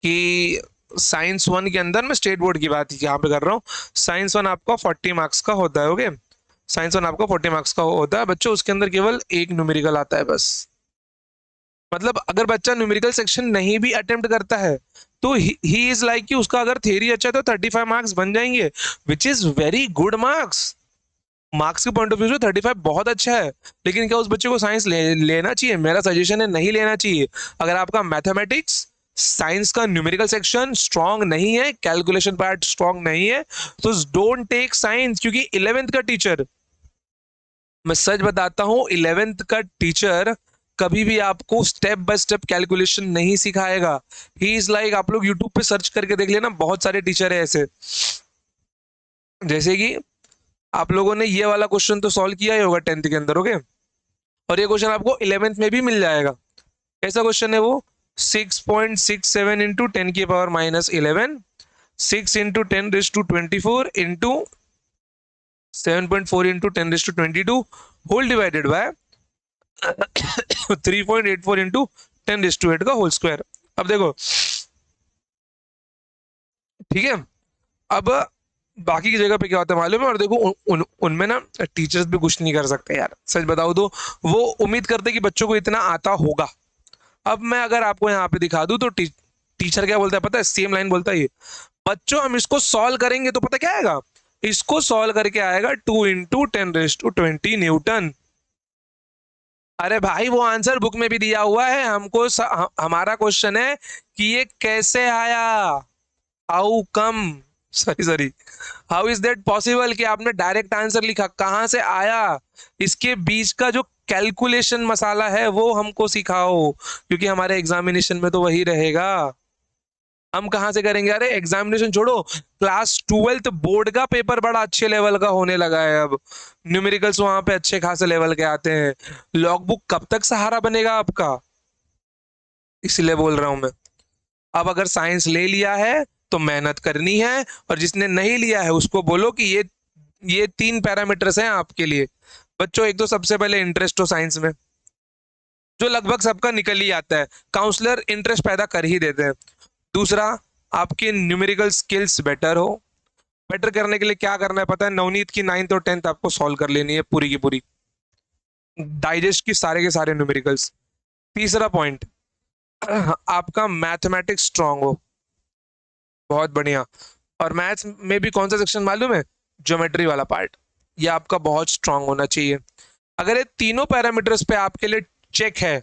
कि साइंस 1 के अंदर, मैं स्टेट बोर्ड की बात यहाँ पे कर रहा हूँ, साइंस 1 आपका 40 मार्क्स का होता है। ओके, साइंस 1 आपका 40 मार्क्स का होता है बच्चों, उसके अंदर केवल एक न्यूमेरिकल आता है बस। मतलब अगर बच्चा न्यूमेरिकल सेक्शन नहीं भी अटेम्प्ट करता है तो ही इज लाइक कि उसका अगर थियरी अच्छा है तो 35 मार्क्स बन जाएंगे, which is very good marks. Marks के पॉइंट ऑफ व्यू से 35 बहुत अच्छा है। लेकिन क्या उस बच्चे को साइंस लेना चाहिए? मेरा सजेशन है नहीं लेना चाहिए। अगर आपका मैथमेटिक्स साइंस का न्यूमेरिकल सेक्शन स्ट्रांग नहीं है, कैलकुलेशन पार्ट स्ट्रांग नहीं है, तो डोंट टेक साइंस। क्योंकि 11th का टीचर, मैं सच बताता हूं, 11th का टीचर कभी भी आपको स्टेप बाय स्टेप कैलकुलेशन नहीं सिखाएगा। ही इज लाइक, आप लोग यूट्यूब पे सर्च करके देख लेना, बहुत सारे टीचर है ऐसे। जैसे कि आप लोगों ने ये वाला क्वेश्चन तो सॉल्व किया ही होगा 10th के अंदर। ओके, और ये क्वेश्चन आपको 11th में भी मिल जाएगा। कैसा क्वेश्चन है वो? 6.67 into 10⁻⁻11, 6 into 10⁻24 into 7.4 into 10⁻22 whole divided by 3.84 into 10⁻8 का होल स्क्वायर। अब देखो, ठीक है, अब बाकी की जगह पे क्या होता है मालूम है? और देखो उनमें ना टीचर्स भी कुछ नहीं कर सकते यार, सच बताओ तो। वो उम्मीद करते कि बच्चों को इतना आता होगा। अब मैं अगर आपको यहाँ पे दिखा दूं तो टीचर क्या बोलता है पता है? सेम लाइन बोलता है ये, बच्चों हम इसको सॉल्व करेंगे तो पता क्या आएगा? इसको सॉल्व करके आएगा 2 इंटू 10⁻20 न्यूटन। अरे भाई, वो आंसर बुक में भी दिया हुआ है हमको। हमारा क्वेश्चन है कि ये कैसे आया, how come, sorry sorry, how is that possible कि आपने डायरेक्ट आंसर लिखा, कहां से आया? इसके बीच का जो कैलकुलेशन मसाला है वो हमको सिखाओ, क्योंकि हमारे एग्जामिनेशन में तो वही रहेगा। हम कहां से करेंगे? अरे एग्जामिनेशन छोड़ो, क्लास 12th बोर्ड का पेपर बड़ा अच्छे लेवल का होने लगा है अब। न्यूमेरिकल्स वहां पे अच्छे खासे लेवल के आते हैं। लॉगबुक कब तक सहारा बनेगा आपका? इसलिए बोल रहा हूं मैं। अब अगर साइंस ले लिया है तो मेहनत करनी है, और जिसने नहीं लिया है उसको बोलो कि ये 3 पैरामीटर्स हैं आपके लिए। बच्चों, एक तो सबसे पहले इंटरेस्ट हो साइंस में, जो लगभग सबका निकल ही आता है, काउंसलर इंटरेस्ट पैदा कर ही देते हैं। दूसरा, आपके न्यूमेरिकल स्किल्स बेटर हो। बेटर करने के लिए क्या करना है पता है? नवनीत की 9th और 10th आपको सॉल्व कर लेनी है पूरी की पूरी, डाइजेस्ट की सारे के सारे न्यूमेरिकल्स। तीसरा पॉइंट, आपका मैथमेटिक्स स्ट्रांग हो, बहुत बढ़िया। और मैथ्स में भी कौन सा सेक्शन मालूम है? ज्योमेट्री वाला पार्ट, ये आपका बहुत स्ट्रांग होना चाहिए। अगर ये तीनों पैरामीटर्स पे आपके लिए चेक है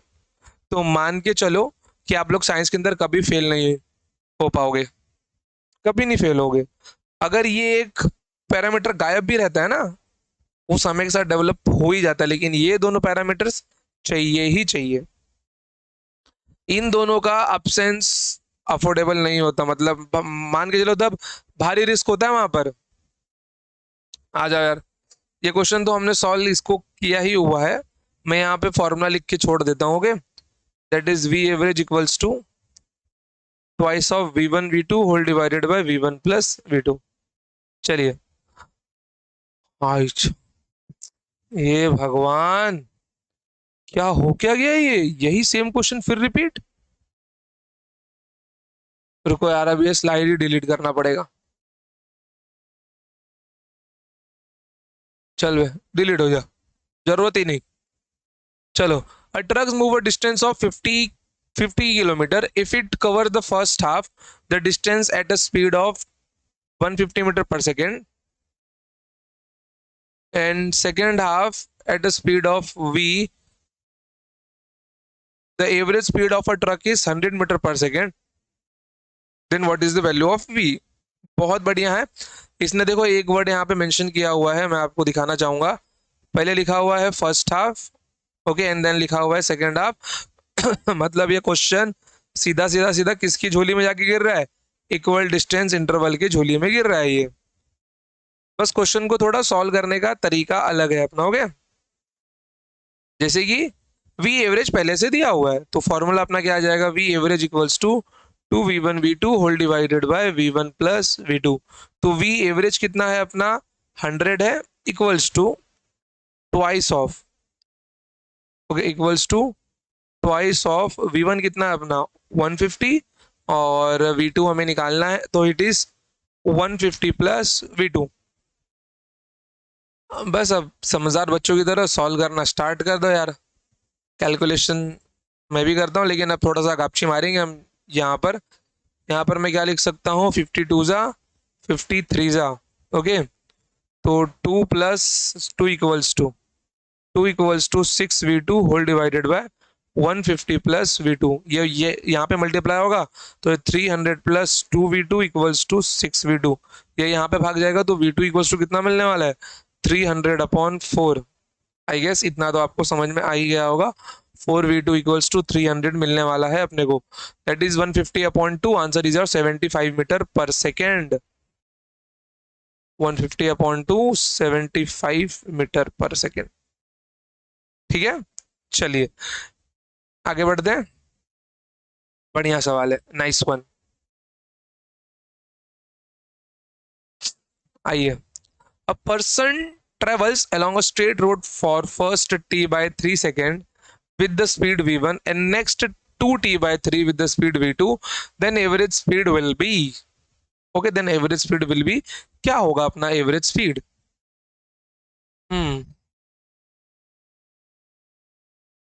तो मान के चलो कि आप लोग साइंस के अंदर कभी फेल नहीं हो पाओगे, कभी नहीं फेल होगे। अगर ये एक पैरामीटर गायब भी रहता है ना, वो समय के साथ डेवलप हो ही जाता है, लेकिन ये दोनों पैरामीटर्स चाहिए ही चाहिए। इन दोनों का अब्सेंस अफोर्डेबल नहीं होता। मतलब मान के चलो तब भारी रिस्क होता है वहां पर। आ जाओ यार, ये क्वेश्चन तो हमने सॉल्व इसको किया ही हुआ है। मैं यहाँ पे फॉर्मूला लिख के छोड़ देता हूँ। Okay, that is V average equals to twice of V1 V2 whole divided by V1 plus V2। चलिए, आइच, ये भगवान, क्या हो क्या गया? ये यही सेम क्वेश्चन फिर रिपीट। रुको यार, अब ये स्लाइड ही डिलीट करना पड़ेगा। चल वे, डिलीट हो जा, जरूरत ही नहीं। चलो, a truck move a distance of 50 50 kilometer. If it cover the first half, the distance at a speed of 150 meter per second, and second half at a speed of v, the average speed of a truck is 100 meter per second, then what is the value of v? बहुत बढ़िया है। इसने देखो एक वर्ड यहाँ पे मेंशन किया हुआ है, मैं आपको दिखाना चाहूंगा। पहले लिखा हुआ है first half, okay, and then लिखा हुआ है सेकेंड हाफ। मतलब ये क्वेश्चन सीधा सीधा सीधा किसकी झोली में जाके गिर रहा है? इक्वल डिस्टेंस इंटरवल की झोली में गिर रहा है ये। बस क्वेश्चन को थोड़ा सॉल्व करने का तरीका अलग है अपना, ओके। जैसे कि वी एवरेज पहले से दिया हुआ है, तो फॉर्मूला अपना क्या आ जाएगा? V average equals to V1 V2 whole divided by V1 plus V2। तो वी एवरेज कितना है अपना? 100 है, equals to twice of, okay, equals to twice of V1 कितना है अपना? 150, और V2 हमें निकालना है, तो इट इज 150 प्लस V2। बस अब समझदार बच्चों की तरह सॉल्व करना स्टार्ट कर दो यार। कैलकुलेशन मैं भी करता हूँ, लेकिन अब थोड़ा सा गापची मारेंगे हम। यहाँ पर मैं क्या लिख सकता हूँ? 52 जा 53 जा, ओके। तो 2 plus 2 equals to 6V2 whole divided by 150 plus V2। ये यहाँ पे मल्टीप्लाई होगा, तो 300 plus 2V2 equals to 6V2। ये यहाँ पे भाग जाएगा, तो V2 इक्वल्स टू कितना मिलने वाला है? 300/4। आई गेस इतना तो आपको समझ में आ ही गया होगा। 4V2 इक्वल्स टू 300 मिलने वाला है अपने को। That is 150/2। Answer is 75 metre per second. 150/2 75 metre per second. ठीक है, चलिए आगे बढ़ते हैं। बढ़िया सवाल है, नाइस वन। आइए, a person travels along a straight road for first t/3 second with the speed v1 and next 2t/3 with the speed v2, then average speed will be, okay, then average speed will be, क्या होगा अपना एवरेज स्पीड?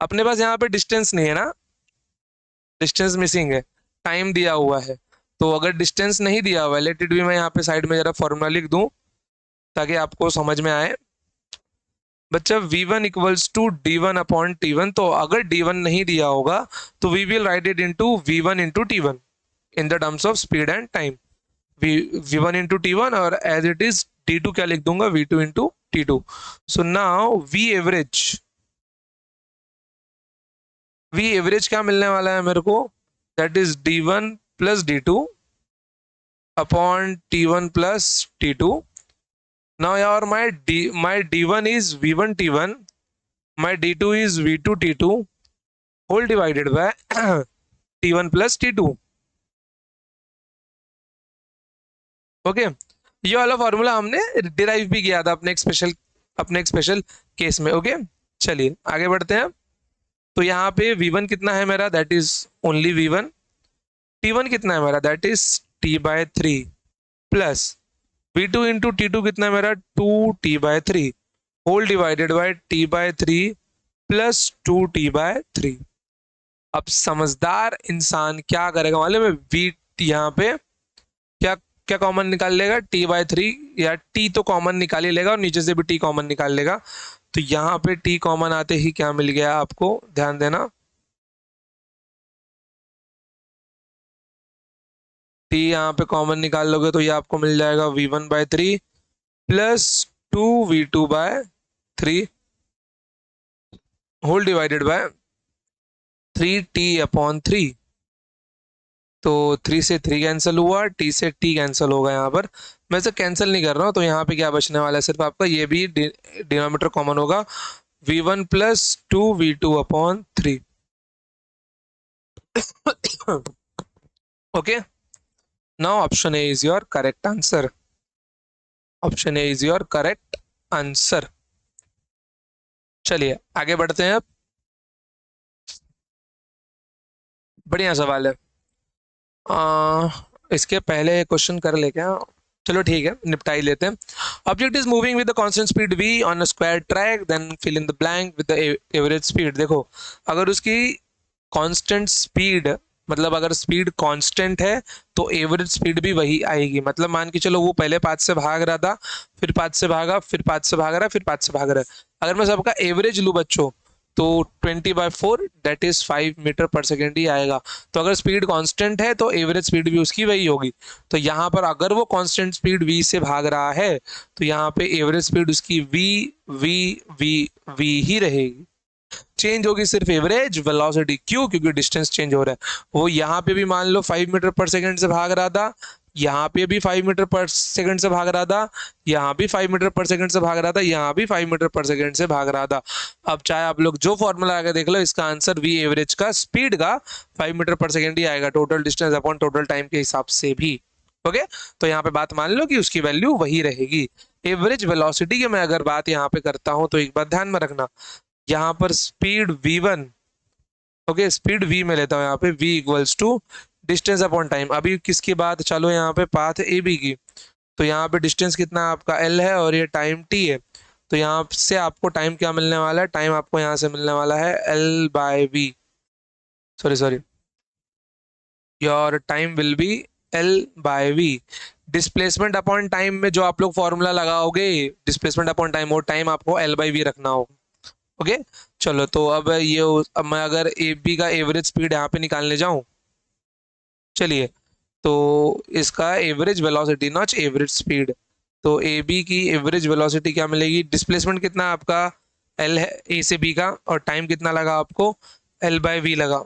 अपने पास यहाँ पे डिस्टेंस नहीं है ना, डिस्टेंस मिसिंग है, टाइम दिया हुआ है। तो अगर डिस्टेंस नहीं दिया हुआ है, लेट इट बी, मैं यहाँ पे साइड में जरा फॉर्मूला लिख दूं ताकि आपको समझ में आए। बच्चा v1 इक्वल्स टू d1/t1, तो अगर d1 नहीं दिया होगा तो we will write it into v1 into t1 in the terms of speed and time. v1 into t1, और एज इट इज t2 क्या लिख दूंगा? v2 into t2। So now V average क्या मिलने वाला है मेरे को? That is d1 plus d2 upon t1 plus t2। Now यार my d1 is v1 t1, my d2 is v2 t2 whole divided by t1 plus t2, okay. ये वाला फॉर्मूला हमने डिराइव भी किया था अपने एक स्पेशल केस में, ओके। चलिए आगे बढ़ते हैं। तो यहाँ पे v1 कितना है मेरा? That is only v1। t1 कितना है मेरा? That is t/3 plus v2 into t2 कितना है मेरा? 2t/3 whole divided bye t/3 plus 2t/3। अब समझदार इंसान क्या करेगा मालूम है? v यहाँ पे क्या क्या कॉमन निकाल लेगा? t/3, या t तो कॉमन निकाल ही लेगा और नीचे से भी t कॉमन निकाल लेगा। तो यहाँ पे t कॉमन आते ही क्या मिल गया आपको? ध्यान देना, t यहाँ पे कॉमन निकाल लोगे तो ये आपको मिल जाएगा v1/3 plus 2v2/3 whole divided bye 3t/3। तो 3 से 3 कैंसिल हुआ, t से t कैंसिल होगा। यहाँ पर मैं इसे कैंसिल नहीं कर रहा हूँ, तो यहाँ पे क्या बचने वाला है? सिर्फ आपका ये भी डिनोमिनेटर कॉमन होगा, v1 plus 2v2/3। Okay, now option A is your correct answer. Option A is your correct answer. चलिए आगे बढ़ते हैं। अब बढ़िया सवाल है। इसके पहले क्वेश्चन कर ले क्या? चलो ठीक है, निपटा ही लेते हैं। Object is moving with the constant speed v on a square track, then fill in the blank with the average speed. देखो, अगर उसकी कांस्टेंट स्पीड, मतलब अगर स्पीड कांस्टेंट है तो एवरेज स्पीड भी वही आएगी। मतलब मान के चलो वो पहले पाथ से भाग रहा था, फिर पाथ से भागा, फिर पाथ से भाग रहा है, फिर पाथ से भाग रहा है। अगर मैं सबका एवरेज लूँ बच्चों, तो 20/4 that is 5 metre per second ही आएगा। तो अगर स्पीड कांस्टेंट है तो एवरेज स्पीड भी उसकी वही होगी। तो यहाँ पर अगर वो कांस्टेंट स्पीड v से भाग रहा है तो यहाँ पे एवरेज स्पीड उसकी v v v v ही रहेगी। चेंज होगी सिर्फ एवरेज वेलोसिटी। क्यों? क्योंकि डिस्टेंस चेंज हो रहा है। वो यहाँ पे भी मान लो 5 मीटर पर सेकेंड से भाग रहा था, यहाँ पे भी 5 मीटर पर सेकेंड से भाग रहा था, यहाँ भी 5 मीटर पर सेकेंड से भाग रहा था, यहाँ भी 5 मीटर पर सेकेंड से भाग रहा था। अब चाहे आप लोग जो फॉर्मूला आगे देख लो, इसका आंसर वी एवरेज का स्पीड का 5 मीटर पर सेकेंड ही आएगा, total distance upon total time के हिसाब से भी। ओके, तो यहाँ पे बात मान लो कि उसकी वैल्यू वही रहेगी। एवरेज वेलोसिटी की मैं अगर बात यहाँ पे करता हूँ तो एक बात ध्यान में रखना, यहाँ पर speed v1, okay speed v में लेता हूँ, यहाँ पे v equals to distance upon time. अभी किसकी बात, चलो यहाँ पे पाथ ए बी की, तो यहाँ पे डिस्टेंस कितना आपका l है और ये टाइम t है। तो यहाँ से आपको टाइम क्या मिलने वाला है, टाइम आपको यहाँ से मिलने वाला है l/v, sorry sorry, your time will be l/v। Displacement upon time में जो आप लोग फॉर्मूला लगाओगे, डिस्प्लेसमेंट अपॉन टाइम, वो टाइम आपको l/v रखना होगा। ओके, चलो तो अब ये अब मैं अगर ए बी का एवरेज स्पीड यहाँ पे निकालने जाऊं, चलिए, तो इसका average velocity not average speed, तो ए बी की एवरेज वेलोसिटी क्या मिलेगी, डिस्प्लेसमेंट कितना आपका एल है ए से बी का, और टाइम कितना लगा आपको l/v लगा,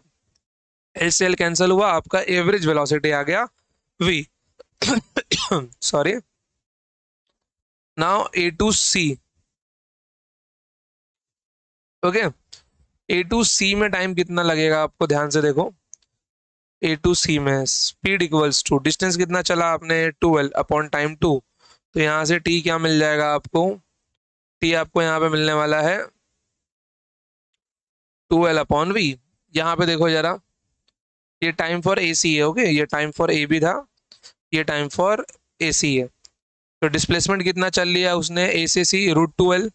एल से एल कैंसिल हुआ, आपका एवरेज वेलोसिटी आ गया v। Sorry, now A to C, okay, A to C में टाइम कितना लगेगा आपको ध्यान से देखो। ए टू सी में स्पीड इक्वल्स टू डिस्टेंस कितना चला आपने 12 अपॉन टाइम 2, तो यहाँ से टी क्या मिल जाएगा आपको, टी आपको यहाँ पे मिलने वाला है 12/v। यहाँ पे देखो जरा, ये टाइम फॉर ए सी है, ओके, ये टाइम फॉर ए बी था, ये टाइम फॉर ए सी है। तो डिस्प्लेसमेंट कितना चल लिया उसने ए से सी, √12,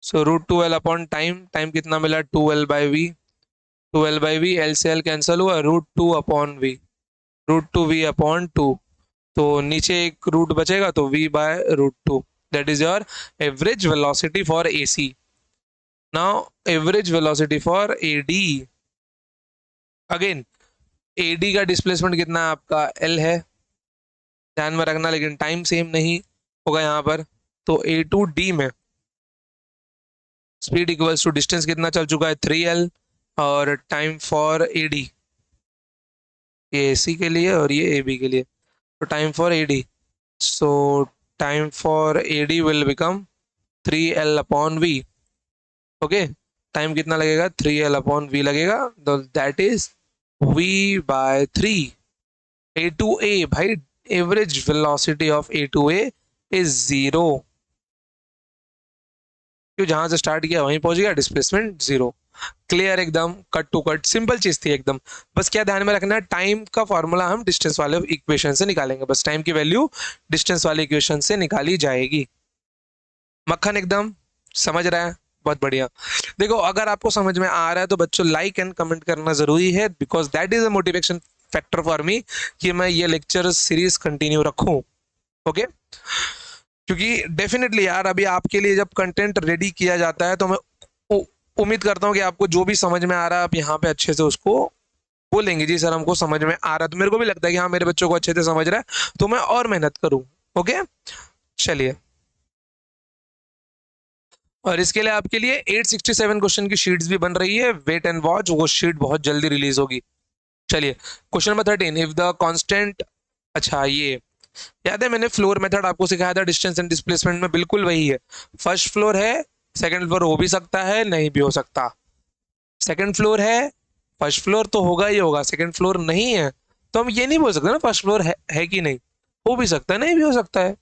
सो √12 अपॉन टाइम, टाइम कितना मिला 12/v, 12/v, एल से एल कैंसिल हुआ, √2/v, √2v/2, तो नीचे एक रूट बचेगा तो v/√2, that is your average velocity for AC। Now average velocity for AD, again AD का डिस्प्लेसमेंट कितना है आपका L है, ध्यान में रखना, लेकिन टाइम सेम नहीं होगा यहाँ पर। तो A2D में स्पीड इक्वल्स टू डिस्टेंस कितना चल चुका है 3L, और टाइम फॉर AD, ये AC के लिए और ये AB के लिए, तो time for AD, so time for AD will become 3L/v, okay, time कितना लगेगा 3L/v लगेगा, तो दैट इज v/3। A2A भाई, average velocity of A2A is 0, क्यों, जहां से स्टार्ट किया वहीं पहुंच गया, डिस्प्लेसमेंट 0। क्लियर, एकदम कट टू कट, सिंपल चीज थी एकदम। बस क्या ध्यान में रखना है, टाइम का फॉर्मूला हम डिस्टेंस वाले इक्वेशन से निकालेंगे, बस टाइम की वैल्यू डिस्टेंस वाले इक्वेशन से निकाली जाएगी। मक्खन एकदम समझ रहा है, बहुत बढ़िया। देखो अगर आपको समझ में आ रहा है तो बच्चों लाइक एंड कमेंट करना जरूरी है, because that is a motivation factor for me कि मैं ये लेक्चर सीरीज कंटिन्यू रखूं। ओके, क्योंकि डेफिनेटली यार अभी आपके लिए जब कंटेंट रेडी किया जाता है तो मैं उम्मीद करता हूँ कि आपको जो भी समझ में आ रहा है आप यहाँ पे अच्छे से उसको बोलेंगे, जी सर हमको समझ में आ रहा है, तो मेरे को भी लगता है कि हाँ मेरे बच्चों को अच्छे से समझ रहा है, तो मैं और मेहनत करूँ। ओके, चलिए, और इसके लिए आपके लिए 867 क्वेश्चन की शीट्स भी बन रही है, वेट एंड वॉच, वो शीट बहुत जल्दी रिलीज होगी। चलिए, question number 13, if the constant, अच्छा ये याद है मैंने फ्लोर मेथड आपको सिखाया था डिस्टेंस एंड डिस्प्लेसमेंट में, बिल्कुल वही है। फर्स्ट फ्लोर है, सेकंड फ्लोर हो भी सकता है, नहीं भी हो सकता। सेकंड फ्लोर है, फर्स्ट फ्लोर तो होगा ही होगा, सेकंड फ्लोर नहीं है तो हम ये नहीं बोल सकते ना फर्स्ट फ्लोर है कि नहीं, हो भी सकता है नहीं भी हो सकता है।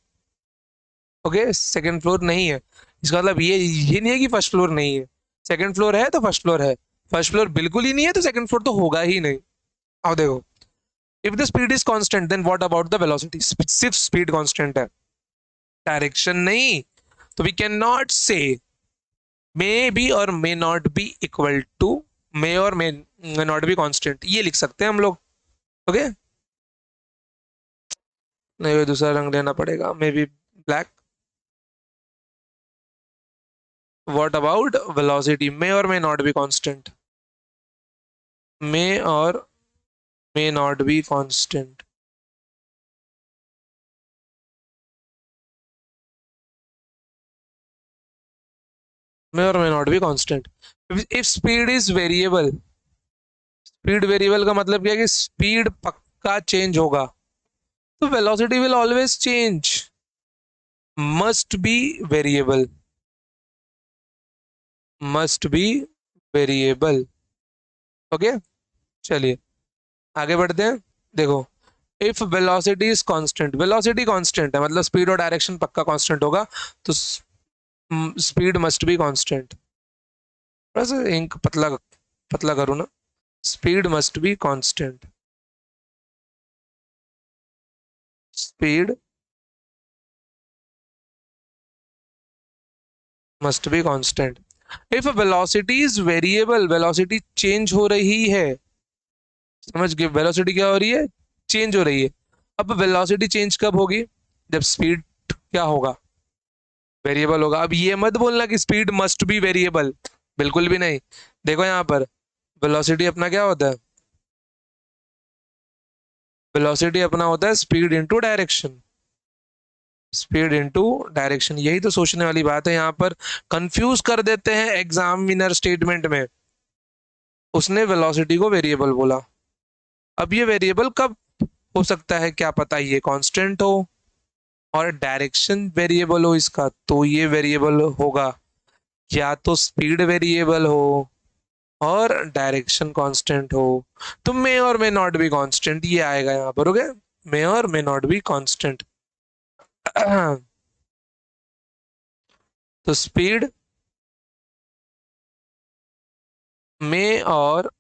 ओके, सेकंड फ्लोर नहीं है, इसका मतलब ये नहीं है कि फर्स्ट फ्लोर नहीं है, सेकंड फ्लोर है तो फर्स्ट फ्लोर है, फर्स्ट फ्लोर बिल्कुल ही नहीं है तो सेकंड फ्लोर तो होगा ही नहीं। आओ देखो, if the speed is constant then what about the velocity, सिर्फ स्पीड कांस्टेंट है, डायरेक्शन नहीं, तो we can not say may be or may not be equal to may or may not be constant, ये लिख सकते हैं हम लोग। ओके, नहीं वो दूसरा रंग लेना पड़ेगा, may be black. What about velocity, may or may not be constant, may or may not be constant. May or may not be constant. If speed is variable, speed variable का मतलब क्या है कि स्पीड पक्का चेंज होगा, तो velocity will always change, must be variable, must be variable. Okay, चलिए आगे बढ़ते हैं। देखो, if velocity is constant, velocity constant है मतलब स्पीड और डायरेक्शन पक्का कांस्टेंट होगा, तो स्पीड मस्ट बी कांस्टेंट। थोड़ा सा इंक पतला पतला करूँ ना, speed must be constant, speed must be constant. If velocity is variable, velocity change हो रही है, समझ गए, वेलोसिटी क्या हो रही है, चेंज हो रही है। अब वेलोसिटी चेंज कब होगी, जब स्पीड क्या होगा, वेरिएबल होगा। अब ये मत बोलना कि स्पीड मस्ट बी वेरिएबल, बिल्कुल भी नहीं। देखो यहाँ पर वेलोसिटी अपना क्या होता है, वेलोसिटी अपना होता है speed into direction, speed into direction. यही तो सोचने वाली बात है, यहाँ पर कंफ्यूज कर देते हैं एग्जामिनर स्टेटमेंट में, उसने वेलोसिटी को वेरिएबल बोला। अब ये वेरिएबल कब हो सकता है, क्या पता ये कांस्टेंट हो और डायरेक्शन वेरिएबल हो इसका, तो ये वेरिएबल होगा या तो स्पीड वेरिएबल हो और डायरेक्शन कांस्टेंट हो। तो मे or may not be constant ये आएगा यहाँ पर। Okay, may or may not be constant. तो speed may or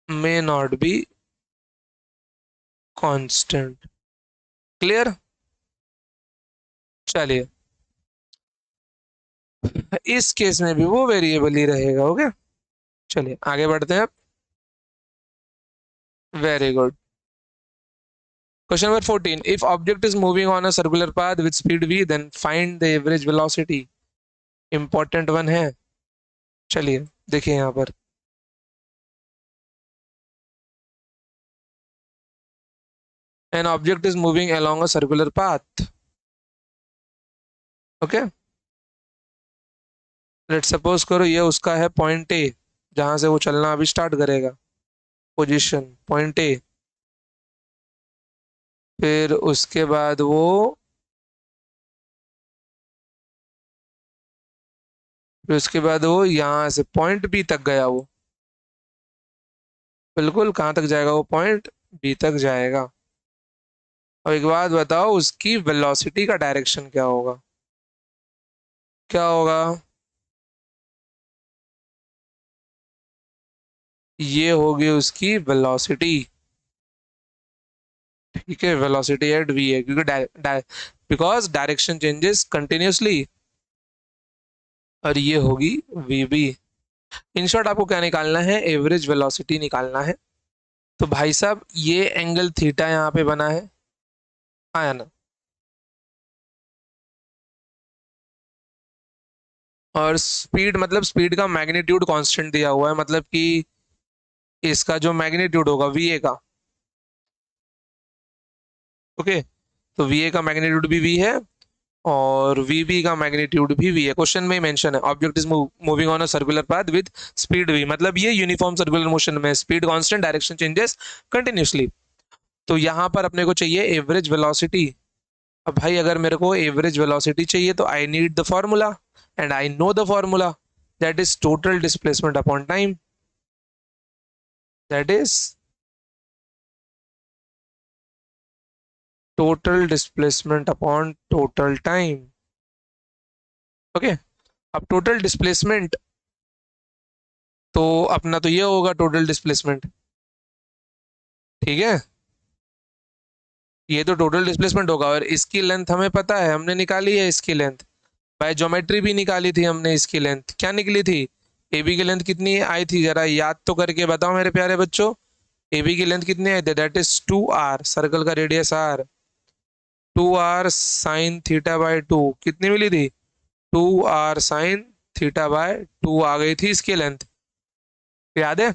may not be constant. Clear, चलिए इस केस में भी वो वेरिएबल ही रहेगा। ओके, चलिए आगे बढ़ते हैं। Very good. Question number 14. If object is moving on a circular path with speed v, then find the average velocity. Important one है, चलिए देखिए यहाँ पर। An object is moving along a circular path. Okay? Let suppose करो ये उसका है पॉइंट ए, जहां से वो चलना अभी स्टार्ट करेगा, पोजीशन पॉइंट ए। फिर उसके बाद वो, फिर उसके बाद वो यहाँ से पॉइंट बी तक गया वो, बिल्कुल कहाँ तक जाएगा वो, पॉइंट बी तक जाएगा। अब एक बात बताओ, उसकी वेलोसिटी का डायरेक्शन क्या होगा, क्या होगा, ये होगी उसकी वेलोसिटी। ठीक है, वेलोसिटी एट वी है, क्योंकि बिकॉज डायरेक्शन चेंजेस कंटिन्यूसली, और ये होगी वी बी। इन शॉर्ट आपको क्या निकालना है, एवरेज वेलोसिटी निकालना है। तो भाई साहब ये एंगल थीटा यहाँ पे बना है, आया ना, और स्पीड मतलब स्पीड का मैग्नीट्यूड कांस्टेंट दिया हुआ है, मतलब कि इसका जो मैग्नीट्यूड होगा वी ए का। ओके, तो वी ए का मैग्नीट्यूड भी वी है और वीबी का मैग्नीट्यूड भी वी है। क्वेश्चन में मेंशन है object is moving on a circular path with speed V, मतलब ये यूनिफॉर्म सर्कुलर मोशन में, speed constant, direction changes continuously. तो यहाँ पर अपने को चाहिए एवरेज वेलोसिटी। अब भाई अगर मेरे को एवरेज वेलोसिटी चाहिए तो I need the formula, and I know the formula, that is total displacement upon time, that is total displacement upon total time. Okay, अब टोटल डिस्प्लेसमेंट तो अपना तो ये होगा टोटल डिस्प्लेसमेंट, ठीक है, ये तो टोटल डिस्प्लेसमेंट होगा, और इसकी लेंथ हमें पता है, हमने निकाली है इसकी लेंथ, बाय ज्योमेट्री भी निकाली थी हमने इसकी लेंथ, क्या निकली थी? AB की लेंथ कितनी आई थी, जरा याद तो करके बताओ मेरे प्यारे बच्चों। AB की लेंथ कितनी आई थी? दैट इज 2r, सर्कल का radius r। 2r sine theta by 2 कितनी मिली थी? 2r साइन थीटा बाय 2 आ गई थी इसकी लेंथ, याद है?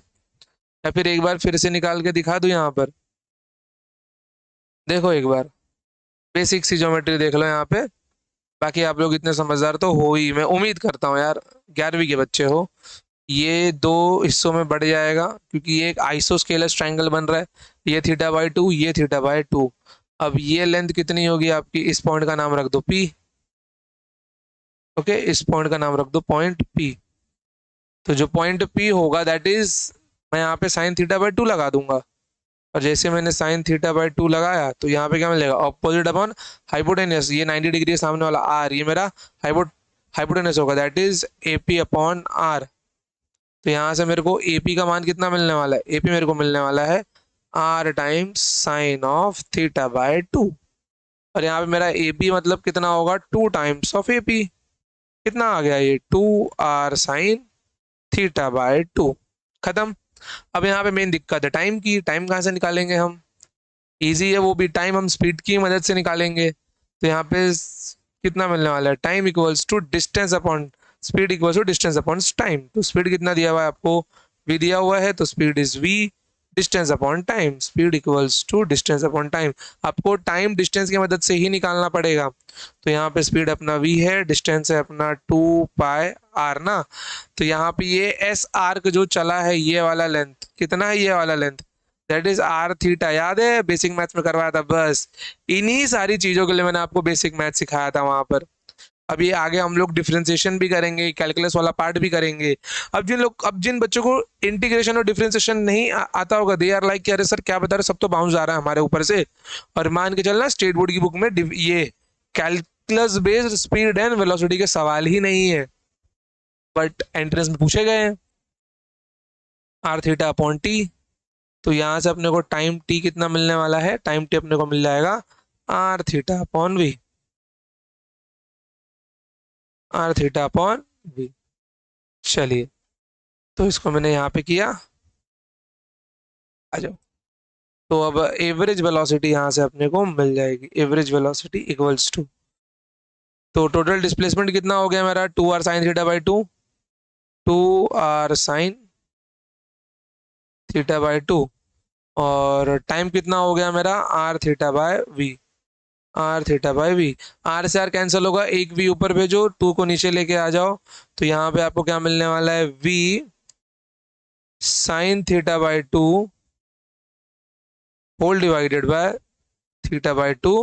या फिर एक बार फिर से निकाल के दिखा दूं यहाँ पर, देखो एक बार, बेसिक सी ज्योमेट्री देख लो यहाँ पे। बाकी आप लोग इतने समझदार तो हो ही, मैं उम्मीद करता हूँ यार, 11वीं के बच्चे हो। ये दो हिस्सों में बढ़ जाएगा क्योंकि ये एक आइसोस्केलस ट्रायंगल बन रहा है, ये थीटा बाय 2, ये थीटा बाय 2। अब ये लेंथ कितनी होगी आपकी? इस पॉइंट का नाम रख दो P। ओके, इस पॉइंट का नाम रख दो पॉइंट P। तो जो पॉइंट P होगा दैट इज, मैं यहाँ पे साइन थीटा बाय 2 लगा दूंगा, और जैसे मैंने साइन थीटा बाय 2 लगाया तो यहाँ पे क्या मिलेगा? ऑपोजिट अपॉन हाइपोटेनस, ये 90 डिग्री है सामने वाला R, ये मेरा हाइपोटेनस होगा, that is AP upon R। तो यहाँ से मेरे को AP का मान कितना मिलने वाला है? AP मेरे को मिलने वाला है R times sign of theta by 2। और यहाँ पे मेरा AP मतलब कितना होगा? 2 टाइम्स ऑफ AP। कितना आ गया ये? 2R sine theta by 2। खत्म। अब यहाँ पे मेन दिक्कत है टाइम की, टाइम कहाँ से निकालेंगे हम? इजी है वो भी, टाइम हम स्पीड की मदद से निकालेंगे। तो यहाँ पे कितना मिलने वाला है? Time equals to distance upon speed equals to distance upon time. तो स्पीड कितना दिया हुआ है आपको? v दिया हुआ है, तो speed is v, distance upon time, speed equals to distance upon time. आपको टाइम डिस्टेंस की मदद से ही निकालना पड़ेगा। तो यहाँ पे स्पीड अपना v है, डिस्टेंस है अपना 2πr ना। तो यहाँ पे ये एस आर्क जो चला है, ये वाला लेंथ कितना है? ये वाला length that is r theta. याद है बेसिक मैथ्स में करवाया था? बस इन्हीं सारी चीजों के लिए मैंने आपको बेसिक मैथ सिखाया था वहां पर। अब ये आगे हम लोग डिफरेंशिएशन भी करेंगे, कैलकुलस वाला पार्ट भी करेंगे। अब जिन बच्चों को इंटीग्रेशन और डिफरेंशिएशन नहीं आता होगा, दे आर लाइक अरे सर क्या बता रहे, सब तो बाउंस आ रहा है हमारे ऊपर से। और मान के चलना स्टेट बोर्ड की बुक में ये calculus based speed and velocity के सवाल ही नहीं है, बट एंट्रेंस में पूछे गए हैं। आर थीटा अपॉन टी, तो यहाँ से अपने को टाइम टी कितना मिलने वाला है? टाइम टी अपने को मिल जाएगा R theta upon V, R theta upon V. चलिए, तो इसको मैंने यहाँ पे किया, आ जाओ। तो अब एवरेज वेलोसिटी यहाँ से अपने को मिल जाएगी, एवरेज वेलोसिटी इक्वल्स टू, तो टोटल डिस्प्लेसमेंट कितना हो गया मेरा? 2r sine theta by 2, 2r sine theta by 2। और टाइम कितना हो गया मेरा? r थीटा by v, R theta by V. R से आर कैंसिल होगा, एक वी ऊपर भेजो, 2 को नीचे लेके आ जाओ। तो यहाँ पे आपको क्या मिलने वाला है? v sine theta by 2 whole divided by theta by 2।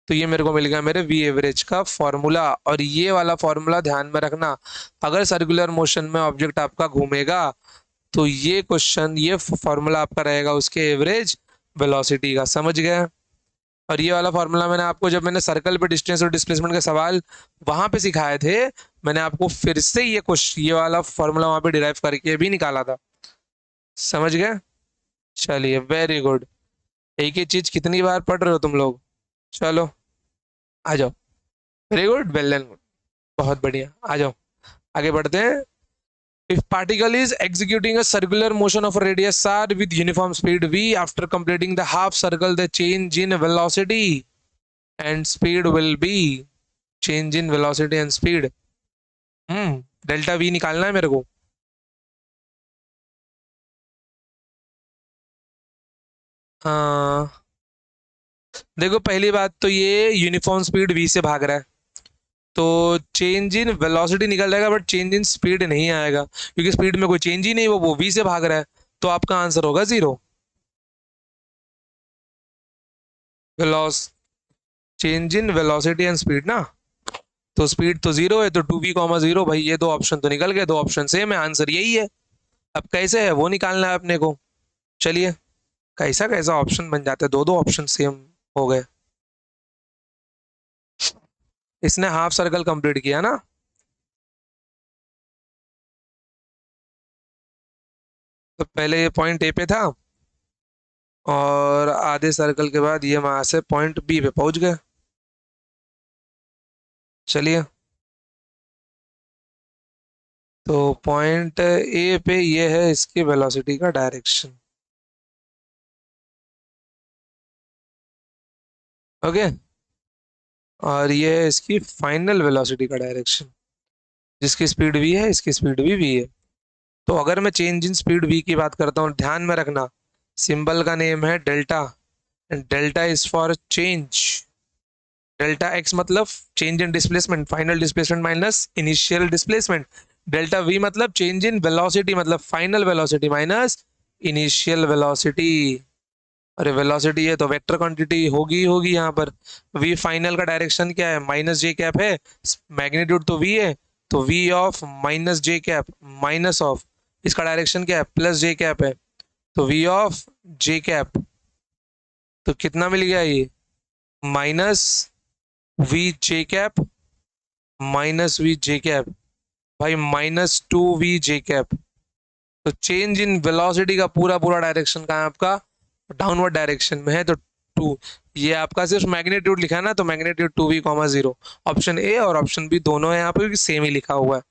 तो ये मेरे को मिल गया मेरे वी एवरेज का फॉर्मूला। और ये वाला फॉर्मूला ध्यान में रखना, अगर सर्कुलर मोशन में ऑब्जेक्ट आपका घूमेगा तो ये क्वेश्चन, ये फॉर्मूला आपका रहेगा उसके एवरेज वेलोसिटी का, समझ गए? और ये वाला फॉर्मूला मैंने आपको, जब मैंने सर्कल पे डिस्टेंस और डिस्प्लेसमेंट के सवाल वहां पे सिखाए थे, मैंने आपको फिर से ये क्वेश्चन, ये वाला फॉर्मूला वहां पे डिराइव करके भी निकाला था, समझ गए? चलिए, वेरी गुड। एक ही चीज कितनी बार पढ़ रहे हो तुम लोग? चलो आ जाओ, very good, well and good, बहुत बढ़िया। आ जाओ आगे बढ़ते हैं। If particle is executing a circular motion of a radius r with uniform speed v, after completing the half circle, the change in velocity and speed will be, change in velocity and speed, delta v निकालना है मेरे को। हाँ, देखो पहली बात तो ये यूनिफॉर्म स्पीड v से भाग रहा है, तो चेंज इन वेलोसिटी निकल जाएगा, बट चेंज इन स्पीड नहीं आएगा क्योंकि स्पीड में कोई चेंज ही नहीं, वो v से भाग रहा है। तो आपका आंसर होगा 0। वेलोस change in velocity and speed ना, तो स्पीड तो 0 है, तो 2v, 0 भाई, ये दो ऑप्शन तो निकल गए, दो ऑप्शन सेम है, आंसर यही है। अब कैसे है वो निकालना है अपने को। चलिए, कैसा कैसा ऑप्शन बन जाते हैं, दो दो ऑप्शन सेम हो गए। इसने हाफ सर्कल कंप्लीट किया ना, तो पहले ये पॉइंट ए पे था, और आधे सर्कल के बाद ये वहां से पॉइंट बी पे पहुंच गए। चलिए, तो पॉइंट ए पे ये है इसकी वेलोसिटी का डायरेक्शन। ओके, और ये है इसकी फाइनल वेलोसिटी का डायरेक्शन, जिसकी स्पीड वी है, इसकी स्पीड भी वी है। तो अगर मैं चेंज इन स्पीड वी की बात करता हूँ, ध्यान में रखना सिंबल का नेम है delta, and delta is for change. Delta X मतलब change in displacement, final displacement minus initial displacement. Delta V मतलब चेंज इन वेलोसिटी, मतलब final velocity minus initial velocity. अरे वेलोसिटी है तो वेक्टर क्वांटिटी होगी ही होगी यहाँ पर। वी फाइनल का डायरेक्शन क्या है, माइनस जे कैप है, मैग्नीट्यूड तो वी है, तो V of minus J cap minus of इसका डायरेक्शन क्या है, प्लस जे कैप है, तो वी ऑफ जे कैप। तो कितना मिल गया ये, minus V J cap minus V J cap, भाई minus two V J cap. तो चेंज इन वेलोसिटी का पूरा पूरा डायरेक्शन कहाँ है आपका, डाउनवर्ड डायरेक्शन में है, तो टू। ये आपका सिर्फ मैग्नीट्यूड लिखा है ना, तो magnitude two V comma zero. Option A और ऑप्शन बी दोनों है यहाँ पे सेम ही लिखा हुआ है।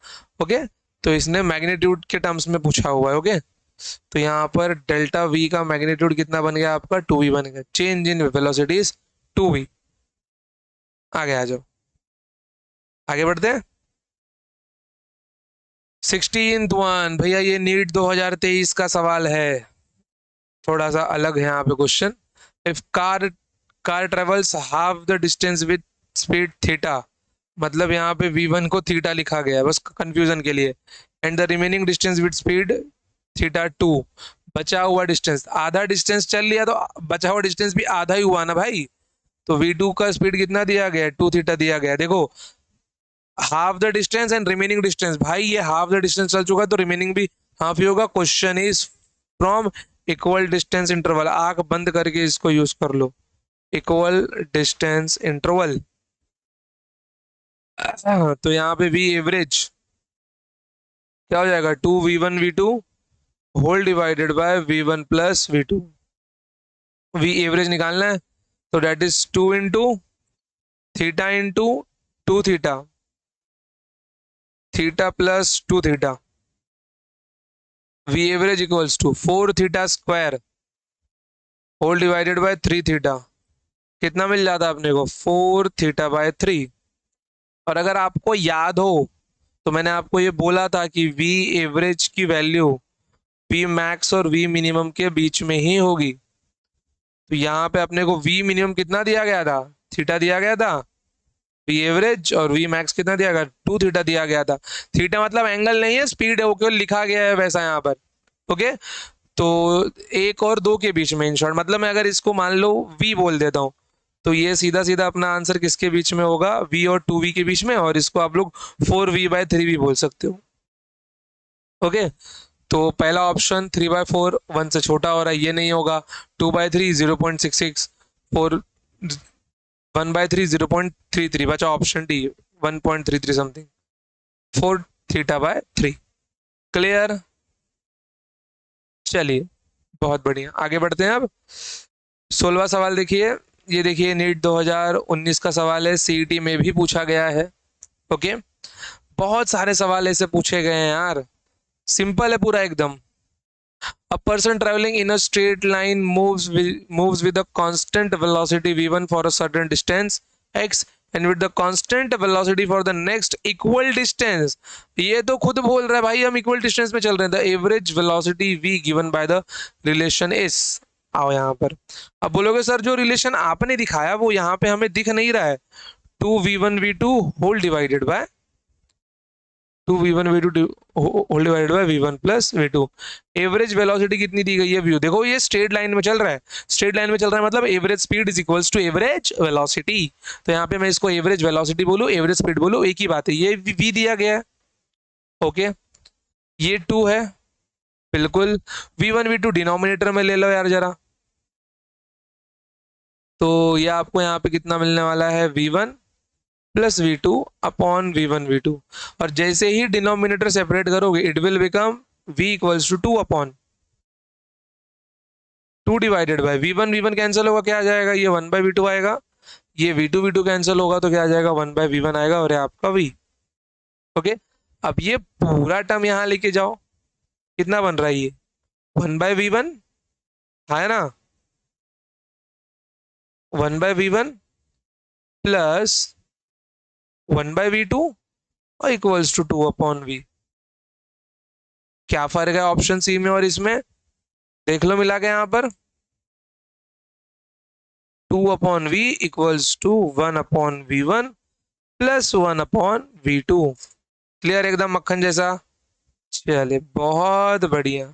ओके, तो इसने मैग्नीट्यूड के टर्म्स में पूछा हुआ है। ओके, तो यहाँ पर डेल्टा वी का मैग्नीट्यूड कितना बन गया आपका, टू वी बन गया। Change in velocity is two V. आगे आ जाओ, आगे बढ़ते हैं। 16th वन भैया, ये नीट 2023 का सवाल है, थोड़ा सा अलग है यहाँ पे question. If car travels half the distance with speed theta, मतलब यहाँ पे v1 को थीटा लिखा गया है बस कंफ्यूजन के लिए, and the remaining distance with speed theta two. बचा हुआ डिस्टेंस, आधा डिस्टेंस चल लिया तो बचा हुआ डिस्टेंस भी आधा ही हुआ ना भाई। तो v2 का स्पीड कितना दिया गया है, टू थीटा दिया गया है। देखो half the distance and remaining distance, भाई ये हाफ द डिस्टेंस चल चुका है तो रिमेनिंग भी हाफ ही होगा। Question is from equal distance interval, आंख बंद करके इसको यूज कर लो, इक्वल डिस्टेंस इंटरवल। तो यहाँ पे वी एवरेज क्या हो जाएगा, two V one V two whole divided by V one plus V two. V average निकालना है, तो that is two into theta into two theta, theta plus two theta. V average equals to four theta square whole divided by three theta. कितना मिल जाता अपने को, फोर थीटा बाय थ्री। और अगर आपको याद हो तो मैंने आपको ये बोला था कि वी एवरेज की वैल्यू वी मैक्स और वी मिनिमम के बीच में ही होगी। तो यहाँ पे अपने को वी मिनिमम कितना दिया गया था, थीटा दिया गया था, वी एवरेज और वी मैक्स कितना दिया गया, टू थीटा दिया गया था। थीटा मतलब एंगल नहीं है, स्पीड है, वो केवल लिखा गया है वैसा यहाँ पर। ओके, तो एक और दो के बीच में, इन शॉर्ट मतलब मैं अगर इसको मान लो वी बोल देता हूँ, तो ये सीधा सीधा अपना आंसर किसके बीच में होगा, वी और टू वी के बीच में, और इसको आप लोग फोर वी बाय थ्री भी बोल सकते हो। ओके, तो पहला option three by four one से छोटा हो रहा है, ये नहीं होगा। Two by three 0.66, four one by three 0.33, बचा option D 1.33 something, four theta by three. Clear, चलिए बहुत बढ़िया, आगे बढ़ते हैं अब। 16वां सवाल देखिए, ये देखिए नीट 2019 का सवाल है, सीईटी में भी पूछा गया है। ओके, बहुत सारे सवाल ऐसे पूछे गए हैं यार, सिंपल है पूरा एकदम। A person traveling in a straight line moves with a constant velocity v1 for a certain distance x and with the constant velocity for the next equal distance। ये तो खुद बोल रहा है भाई हम इक्वल डिस्टेंस में चल रहे हैं। The average velocity v given by the relation s। आओ यहाँ पर, अब बोलोगे सर जो रिलेशन आपने दिखाया वो यहाँ पे हमें दिख नहीं रहा है। Two V one V two whole divided by two V one V two whole divided by V one plus V two. Average velocity कितनी दी गई है, व्यू देखो ये स्ट्रेट लाइन में चल रहा है, स्ट्रेट लाइन में चल रहा है मतलब average speed is equals to average velocity. तो यहाँ पे मैं इसको एवरेज वेलोसिटी बोलूँ, एवरेज स्पीड बोलूँ, एक ही बात है। ये v दिया गया है, ओके, ये टू है, बिल्कुल। V one V two denominator में ले लो यार जरा, तो ये आपको यहाँ पे कितना मिलने वाला है, V one plus V two upon V one V two. और जैसे ही डिनोमिनेटर सेपरेट करोगे it will become v equals to two upon two divided by V one cancel होगा, क्या आ जाएगा, ये वन बाय वी टू आएगा, ये वी टू कैंसिल होगा तो क्या आ जाएगा, वन बाय वी वन आएगा, और ये आपका v। ओके, अब ये पूरा टर्म यहां लेके जाओ, कितना बन रहा है ये 1/v1, है ना, 1/v1 प्लस 1/v2 और इक्वल्स टू 2/v। क्या फर्क है ऑप्शन सी में और इसमें, देख लो मिला के यहां पर, 2/v equals to 1/v1 plus 1/v2। Clear, एकदम मक्खन जैसा। चलिए बहुत बढ़िया।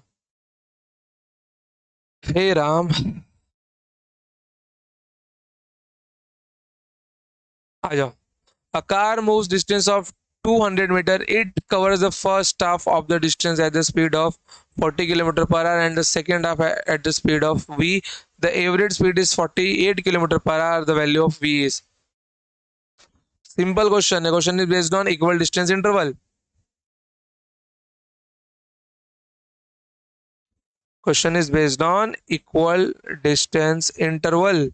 हे राम, आ जाओ। A car moves distance of 200 meter. It covers the first half of the distance at the speed of 40 kilometer per hour and the second half at the speed of v. The average speed is 48 kilometer per hour. The value of v is, simple question है, question is based on equal distance interval. Question is based on equal distance interval.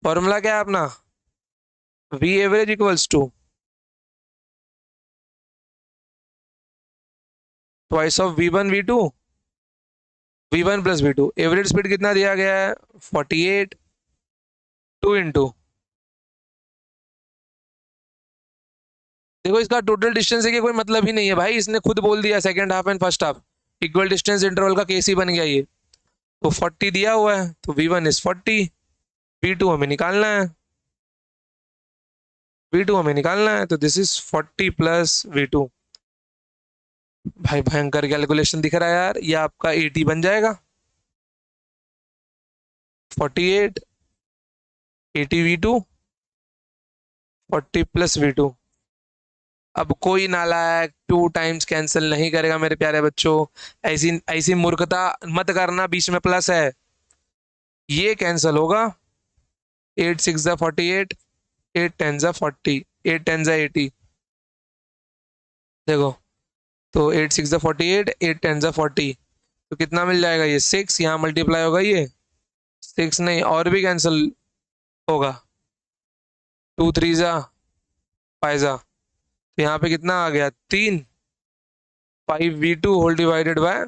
Formula क्या है अपना, v average equals to twice of v1 v2, v1 plus v2। Average speed कितना दिया गया है 48, 2 इंटू, देखो इसका टोटल डिस्टेंस है कि कोई मतलब ही नहीं है भाई, इसने खुद बोल दिया second half and first half, equal distance interval का केस ही बन गया ये। तो 40 दिया हुआ है तो v1 इज 40, v2 हमें निकालना है, v2 हमें निकालना है, तो दिस इज 40 प्लस v2। भाई भयंकर कैलकुलेशन दिख रहा है यार, ये आपका 80 बन जाएगा, 48, 80 v2, 40 प्लस v2। अब कोई नालायक 2 टाइम्स कैंसिल नहीं करेगा मेरे प्यारे बच्चों, ऐसी ऐसी मूर्खता मत करना, बीच में प्लस है, ये कैंसिल होगा। 8 6 जा 48, 8 10 जा 40, 8 10 जा 80, देखो, तो 8 6 जा 48, 8 10 जा 40, तो कितना मिल जाएगा ये 6, यहाँ मल्टीप्लाई होगा ये 6 नहीं और भी कैंसिल होगा, 2 3 जा 5 जा, तो यहाँ पे कितना आ गया 3, 5v2 whole divided bye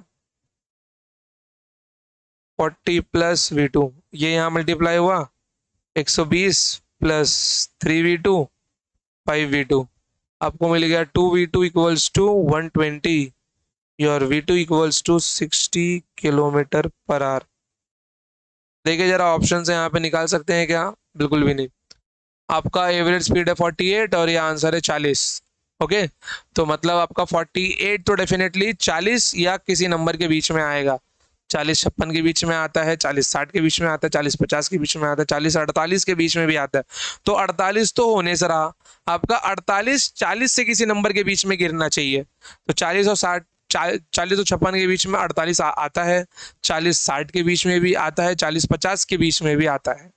40 plus v2, ये यहाँ मल्टीप्लाई हुआ 120 प्लस 3v2 5v2, आपको मिल गया 2v2 equals to 120, your v2 equals to 60 kilometre per hour. देखिए जरा ऑप्शन से यहाँ पे निकाल सकते हैं क्या, बिल्कुल भी नहीं। आपका एवरेज स्पीड है 48 और ये आंसर है 40। ओके, तो मतलब आपका 48 तो डेफिनेटली 40 या किसी नंबर के बीच में आएगा, 40 56 के बीच में आता है, 40 60 के बीच में आता है, 40 50 के बीच में आता है, 40 48 के बीच में भी आता है। तो 48 तो होने से रहा आपका, 48 40 से किसी नंबर के बीच में गिरना चाहिए, तो 40 और 60, 40 और 56 के बीच में 48 आता है, 40 60 के बीच में भी आता है, 40 50 के बीच में भी आता है।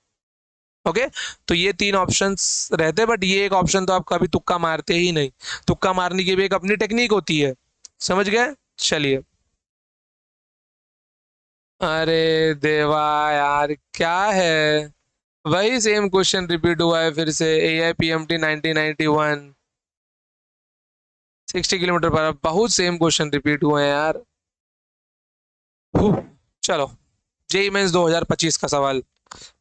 ओके, तो ये 3 ऑप्शंस रहते हैं, बट ये एक ऑप्शन तो आप कभी तुक्का मारते ही नहीं, तुक्का मारने की भी एक अपनी टेक्निक होती है, समझ गए। चलिए, अरे देवा यार क्या है, वही सेम क्वेश्चन रिपीट हुआ है फिर से, AIPMT 1991, 60 किलोमीटर पर, बहुत सेम क्वेश्चन रिपीट हुए हैं यार। चलो, जेई मेंस 2025 का सवाल,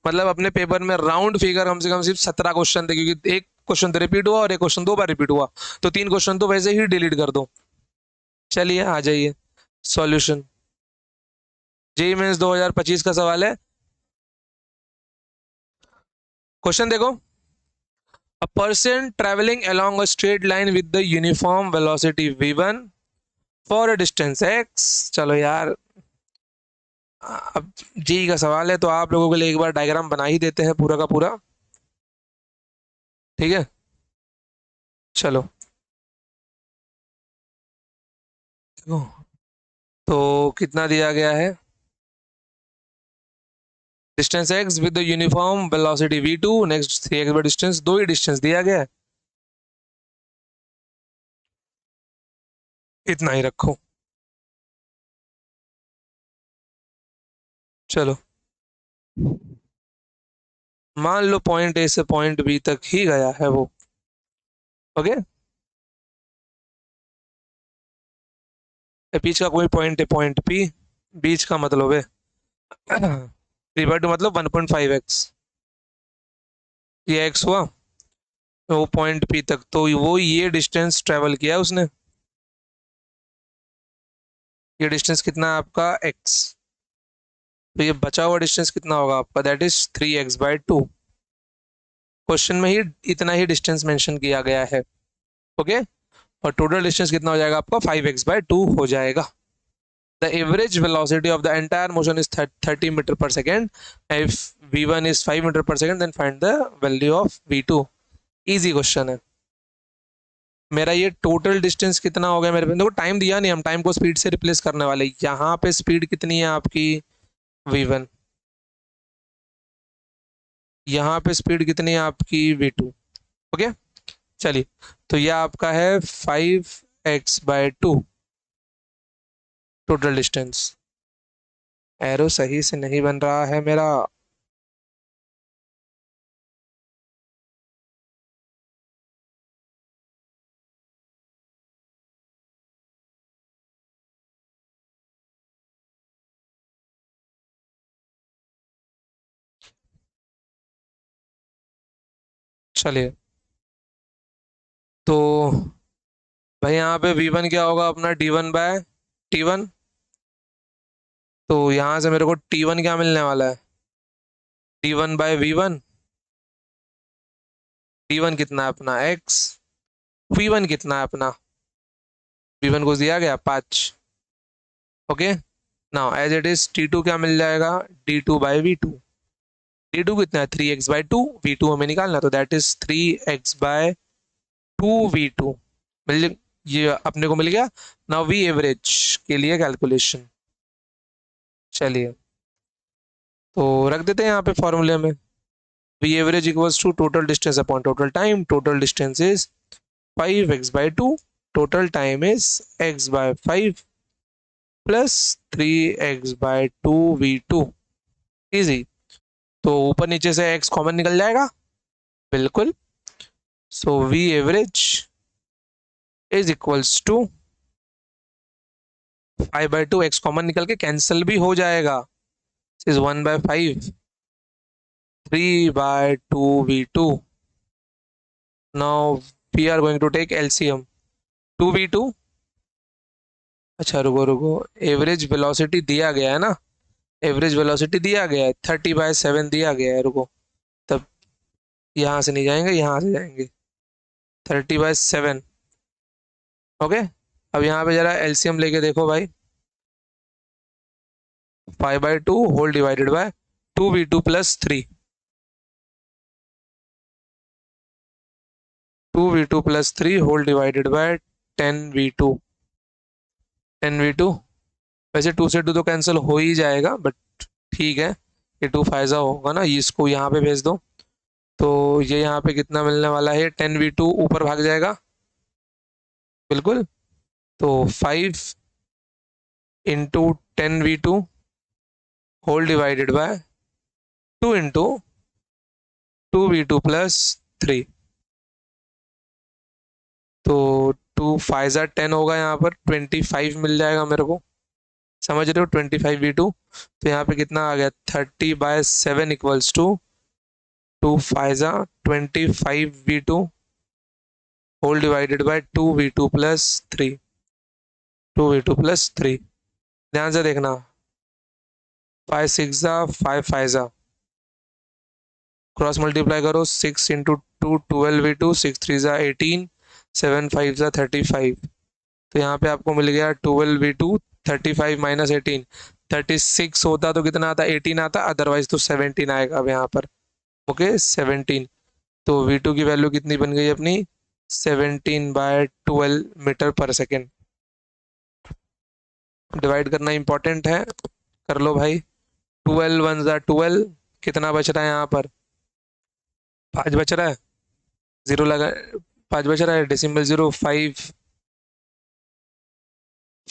मतलब अपने पेपर में राउंड फिगर कम से कम सिर्फ 17 क्वेश्चन थे, क्योंकि एक क्वेश्चन तो रिपीट हुआ और एक क्वेश्चन 2 बार रिपीट हुआ, तो 3 क्वेश्चन तो वैसे ही डिलीट कर दो। चलिए आ जाइए सॉल्यूशन, जेई मेंस 2025 का सवाल है, क्वेश्चन देखो। A person traveling along a straight line with the uniform velocity v1 for a distance x, चलो यार, अब जी का सवाल है तो आप लोगों के लिए एक बार डायग्राम बना ही देते हैं पूरा का पूरा, ठीक है। चलो देखो, तो कितना दिया गया है, distance x with the uniform velocity v2, next 3x by distance, दो ही डिस्टेंस दिया गया है, इतना ही रखो। चलो मान लो पॉइंट ए से पॉइंट बी तक ही गया है वो, ओके। बीच का कोई पॉइंट है, पॉइंट पी, बीच का मतलब है 3/2 मतलब 1.5x, ये x हुआ, तो वो पॉइंट पी तक, तो वो ये डिस्टेंस ट्रेवल किया है उसने। ये डिस्टेंस कितना है आपका x, तो ये बचा हुआ डिस्टेंस कितना होगा आपका, दैट इज 3x/2। क्वेश्चन में ही इतना ही डिस्टेंस मेंशन किया गया है। ओके, और टोटल डिस्टेंस कितना हो जाएगा आपका 5x/2 हो जाएगा। The average velocity of the entire motion is 30 meter per second. If v1 is 5 meter per second, then find the value of v2. Easy question है। मेरा ये टोटल डिस्टेंस कितना हो गया मेरे पे, देखो टाइम दिया नहीं, हम टाइम को स्पीड से रिप्लेस करने वाले। यहाँ पे स्पीड कितनी है आपकी v1, यहाँ पे स्पीड कितनी है आपकी v2। ओके, चलिए, तो यह आपका है 5x/2 टोटल डिस्टेंस। एरो सही से नहीं बन रहा है मेरा। चलिए, तो भाई यहाँ पे v1 क्या होगा अपना d1/t1। तो यहाँ से मेरे को t1 क्या मिलने वाला है, d1/v1। d1 कितना है अपना x, v1 कितना है अपना, v1 को दिया गया 5। Okay, now as it is t2 क्या मिल जाएगा, d2/v2। d2 कितना है 3x/2, v2 हमें निकालना, तो दैट इज 3x/2 v2 मिल, ये अपने को मिल गया। नाउ v एवरेज के लिए कैलकुलेशन, चलिए तो रख देते हैं यहाँ पे फॉर्मूले में। v average equals to total distance upon total time. Total distance is 5x/2, total time is x/5 plus 3x/2 v2। Easy, तो ऊपर नीचे से x कॉमन निकल जाएगा, बिल्कुल। So v average is equals to 5/2, x common निकल के कैंसिल भी हो जाएगा, is 1/5, 3/2 v2। Now we are going to take LCM, 2v2। अच्छा रुको रुको, एवरेज वेलोसिटी दिया गया है ना, एवरेज वेलोसिटी दिया गया है 30/7 दिया गया है, रुको तब यहाँ से नहीं जाएंगे, यहाँ से जाएंगे 30/7। ओके, अब यहाँ पे जरा एलसीएम लेके देखो भाई, 5/2 whole divided by 2v2 plus 3, 2v2 plus 3 whole divided by 10v2, 10v2। वैसे 2 से 2 तो कैंसिल हो ही जाएगा, बट ठीक है, ये 2 फायजा होगा ना, इसको यहाँ पे भेज दो, तो ये यहाँ पे कितना मिलने वाला है, 10v2 ऊपर भाग जाएगा, बिल्कुल। तो 5 into 10v2 whole divided by 2 into 2v2 plus 3, तो 2 फाइजा 10 होगा, यहाँ पर 25 मिल जाएगा मेरे को, समझ रहे हो, 25v2। तो यहाँ पे कितना आ गया 30/7 इक्वल्स टू 2 फाइजा 25v2 whole divided by 2v2 plus 3, 2v2 plus 3। ध्यान से देखना, 5 6 5 फाइजा, क्रॉस मल्टीप्लाई करो, 6 इंटू 2 12v2, 6 3 18, 7 5 35। तो यहाँ पे आपको मिल गया 12v2, 35 माइनस 18, 36 होता तो कितना आता, 18 आता, अदरवाइज तो 17 आएगा अब यहाँ पर। ओके 17, तो v2 की वैल्यू कितनी बन गई अपनी, 17/12 मीटर पर सेकेंड। डिवाइड करना इंपॉर्टेंट है, कर लो भाई, 12 1 12, कितना बच रहा है यहाँ पर, 5 बच रहा है, जीरो लगा, 5 बच रहा है, डेसिमल जीरो, 5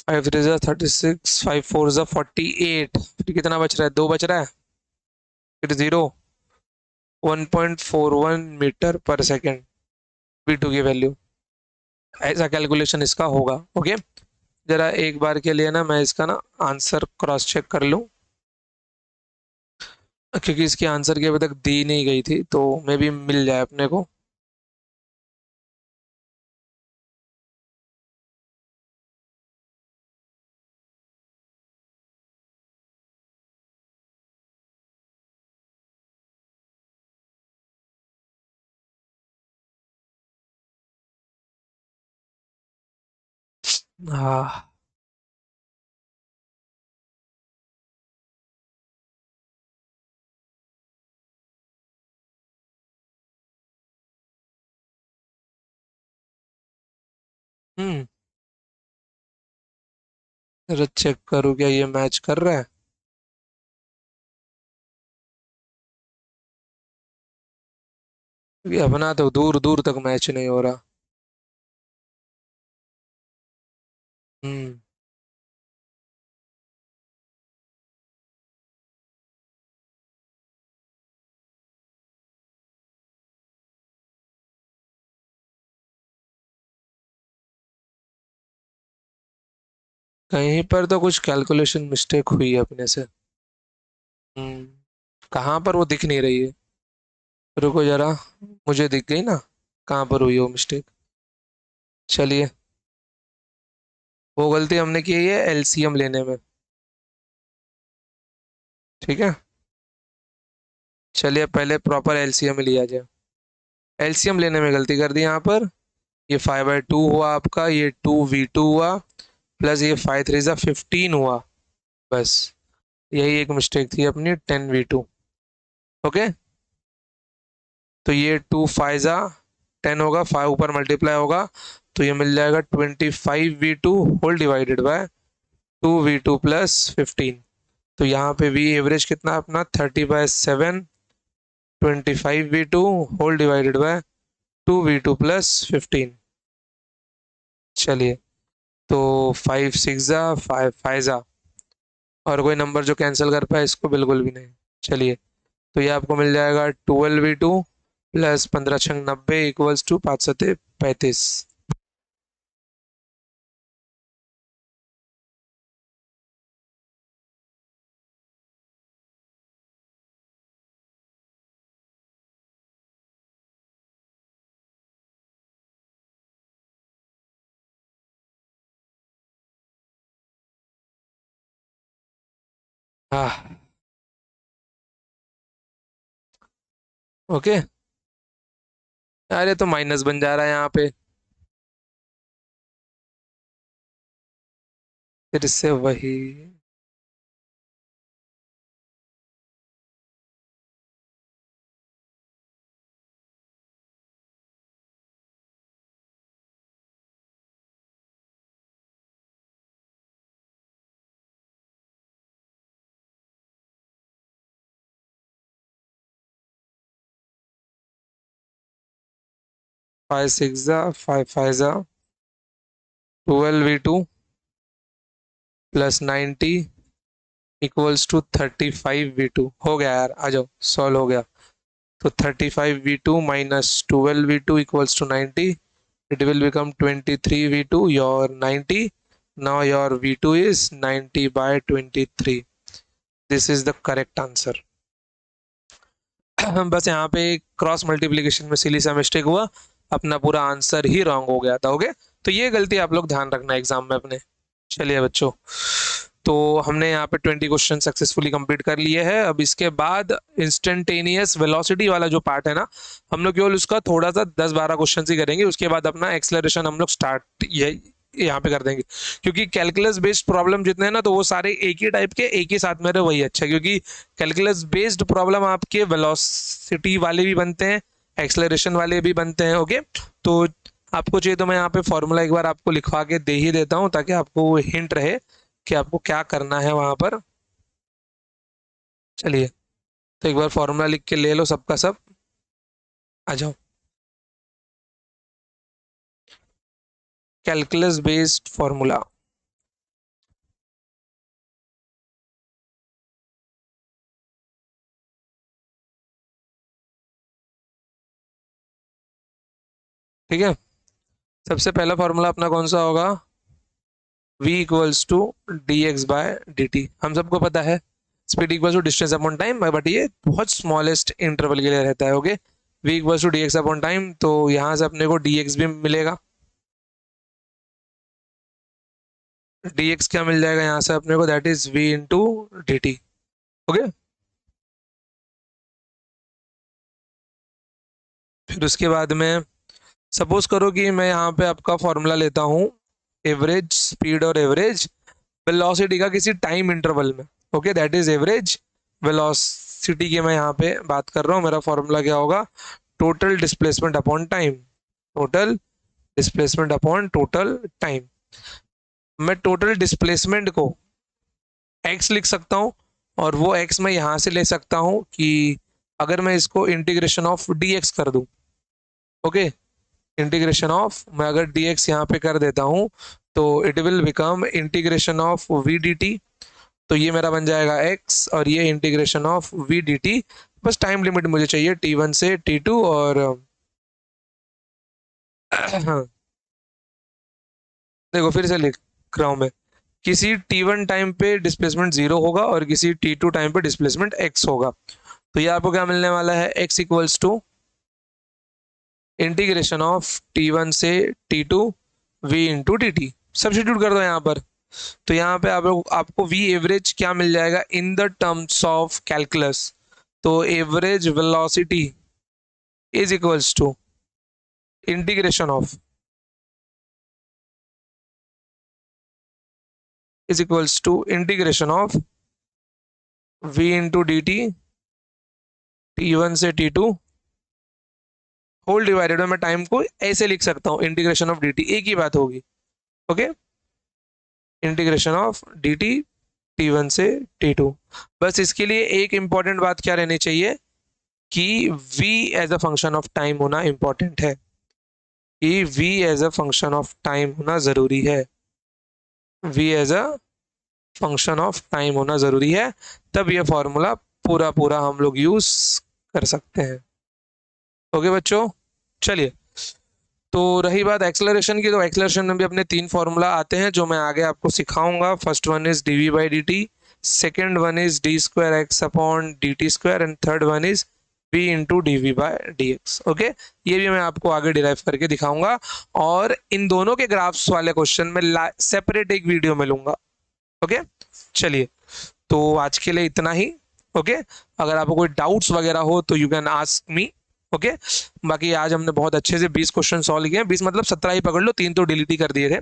5 3 36, 5 4 48, फिर कितना बच रहा है, 2 बच रहा है, फिर zero, 1.41 metre per second v2 की वैल्यू, ऐसा कैलकुलेशन इसका होगा। ओके, जरा एक बार के लिए ना मैं इसका ना आंसर क्रॉस चेक कर लूं, क्योंकि इसकी आंसर की अभी तक दी नहीं गई थी, तो मे भी मिल जाए अपने को। हाँ। हम्म। जरा चेक करूँ क्या ये मैच कर रहा है। क्योंकि अपना तो दूर दूर तक मैच नहीं हो रहा। हम्म। कहीं पर तो कुछ कैलकुलेशन मिस्टेक हुई है अपने से। कहाँ पर वो दिख नहीं रही है। रुको जरा, मुझे दिख गई ना कहाँ पर हुई वो मिस्टेक। चलिए, वो गलती हमने की है एलसीएम लेने में। ठीक है, चलिए पहले प्रॉपर एलसीएम लिया जाए। एलसीएम लेने में गलती कर दी यहाँ पर। ये 5/2 हुआ आपका, ये 2v2 हुआ, प्लस ये 5 3 जा 15 हुआ। बस यही एक मिस्टेक थी अपनी, 10v2। ओके, तो ये 2 5 जा 10 होगा, 5 ऊपर मल्टीप्लाई होगा, तो ये मिल जाएगा 25v2 whole divided by 2v2 + 15। तो यहाँ पे वी एवरेज कितना अपना 30/7, 25v2 whole divided by 2v2 + 15। चलिए, तो 5 6 जा 5 5 जा, और कोई नंबर जो कैंसिल कर पाए इसको बिल्कुल भी नहीं। चलिए, तो ये आपको मिल जाएगा 12v2 + 15 × 90 = 5 7 35। हाँ। ओके। अरे तो माइनस बन जा रहा है यहाँ पे, फिर से वही। 5 6 जा 5 5 जा 12v2 + 90 = 35v2 हो गया यार, आ जाओ सॉल्व हो गया। तो 35v2 - 12v2 = 90, it will become 23v2 your 90। now your v2 is 90/23। this is the correct answer। बस यहाँ पे क्रॉस मल्टीप्लिकेशन में सिली सा मिस्टेक हुआ, अपना पूरा आंसर ही रॉन्ग हो गया था। ओके, तो ये गलती आप लोग ध्यान रखना एग्जाम में अपने। चलिए बच्चों, तो हमने यहाँ पे 20 क्वेश्चन सक्सेसफुली कंप्लीट कर लिए हैं। अब इसके बाद इंस्टेंटेनियस वेलोसिटी वाला जो पार्ट है ना, हम लोग केवल उसका थोड़ा सा 10 12 क्वेश्चन ही करेंगे। उसके बाद अपना एक्सेलरेशन हम लोग स्टार्ट ये यहाँ पे कर देंगे। क्योंकि कैलकुलस बेस्ड प्रॉब्लम जितने हैं ना, तो वो सारे एक ही टाइप के एक ही साथ में रहे, वही अच्छा है। क्योंकि कैलकुलस बेस्ड प्रॉब्लम आपके वेलोसिटी वाले भी बनते हैं, एक्सेलरेशन वाले भी बनते हैं। ओके, तो आपको चाहिए तो मैं यहाँ पे फॉर्मूला एक बार आपको लिखवा के दे ही देता हूँ, ताकि आपको हिंट रहे कि आपको क्या करना है वहां पर। चलिए, तो एक बार फॉर्मूला लिख के ले लो सबका सब, आ जाओ। Calculus based formula. ठीक है, सबसे पहला फॉर्मूला अपना कौन सा होगा? v equals to d x by d t. हम सबको पता है speed equals to distance upon time, but ये बहुत स्मॉलेस्ट इंटरवल के लिए रहता है। Okay, v equals to d x upon time, तो यहाँ से अपने को डी एक्स भी मिलेगा। डी एक्स क्या मिल जाएगा यहाँ से अपने को, that is v into D T. Okay, फिर उसके बाद में सपोज करो कि मैं यहाँ पे आपका फॉर्मूला लेता हूँ एवरेज स्पीड और एवरेज वेलोसिटी का किसी टाइम इंटरवल में। Okay, that is average velocity की मैं यहाँ पे बात कर रहा हूँ। मेरा फॉर्मूला क्या होगा, total displacement upon time, total displacement upon total time. मैं टोटल डिस्प्लेसमेंट को x लिख सकता हूँ, और वो x मैं यहाँ से ले सकता हूँ कि अगर मैं इसको इंटीग्रेशन ऑफ dx कर दूं। ओके, इंटीग्रेशन ऑफ, मैं अगर dx यहाँ पे कर देता हूँ तो it will become integration of v dt। तो ये मेरा बन जाएगा x, और ये इंटीग्रेशन ऑफ v dt। बस टाइम लिमिट मुझे चाहिए t1 से t2, और देखो फिर से लिख रहा हूँ मैं, किसी t1 टाइम पे डिस्प्लेसमेंट 0 होगा और किसी t2 टाइम पे डिस्प्लेसमेंट x होगा। तो ये आपको क्या मिलने वाला है, x equals to integration of t1 से t2 v into D t. Substitute कर दो यहाँ पर, तो यहाँ पे आपको v एवरेज क्या मिल जाएगा in the terms of calculus. तो average velocity is equals to integration of, is equals to integration of v into D T, t1 से t2 होल डिवाइडेड में, मैं टाइम को ऐसे लिख सकता हूँ इंटीग्रेशन ऑफ डी टी, एक ही बात होगी। Okay, integration of D T t1 से t2। बस इसके लिए एक इंपॉर्टेंट बात क्या रहनी चाहिए कि v as a function of time होना इंपॉर्टेंट है, कि v as a function of time होना जरूरी है, v as a function of time होना जरूरी है, तब ये फॉर्मूला पूरा पूरा हम लोग यूज कर सकते हैं। ओके बच्चों, चलिए, तो रही बात एक्सेलरेशन की, तो एक्सेलरेशन में भी अपने 3 फॉर्मूला आते हैं जो मैं आगे आपको सिखाऊंगा। First one is d v by d t, second one is d square x upon d t square, and third one is v into d v by d x. Okay, ये भी मैं आपको आगे डिराइव करके दिखाऊंगा, और इन दोनों के ग्राफ्स वाले क्वेश्चन में सेपरेट एक वीडियो में लूंगा। ओके, चलिए, तो आज के लिए इतना ही। ओके, अगर आपको कोई डाउट्स वगैरह हो तो you can ask me. Okay, बाकी आज हमने बहुत अच्छे से 20 क्वेश्चन सॉल्व किए हैं, 20 मतलब 17 ही पकड़ लो, 3 तो डिलीट ही कर दिए थे,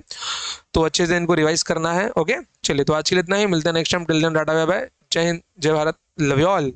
तो अच्छे से इनको रिवाइज करना है। ओके, चलिए, तो आज के लिए इतना ही, मिलते हैं next time. Till then tata bye bye, जय हिंद, जय भारत, लव यू ऑल।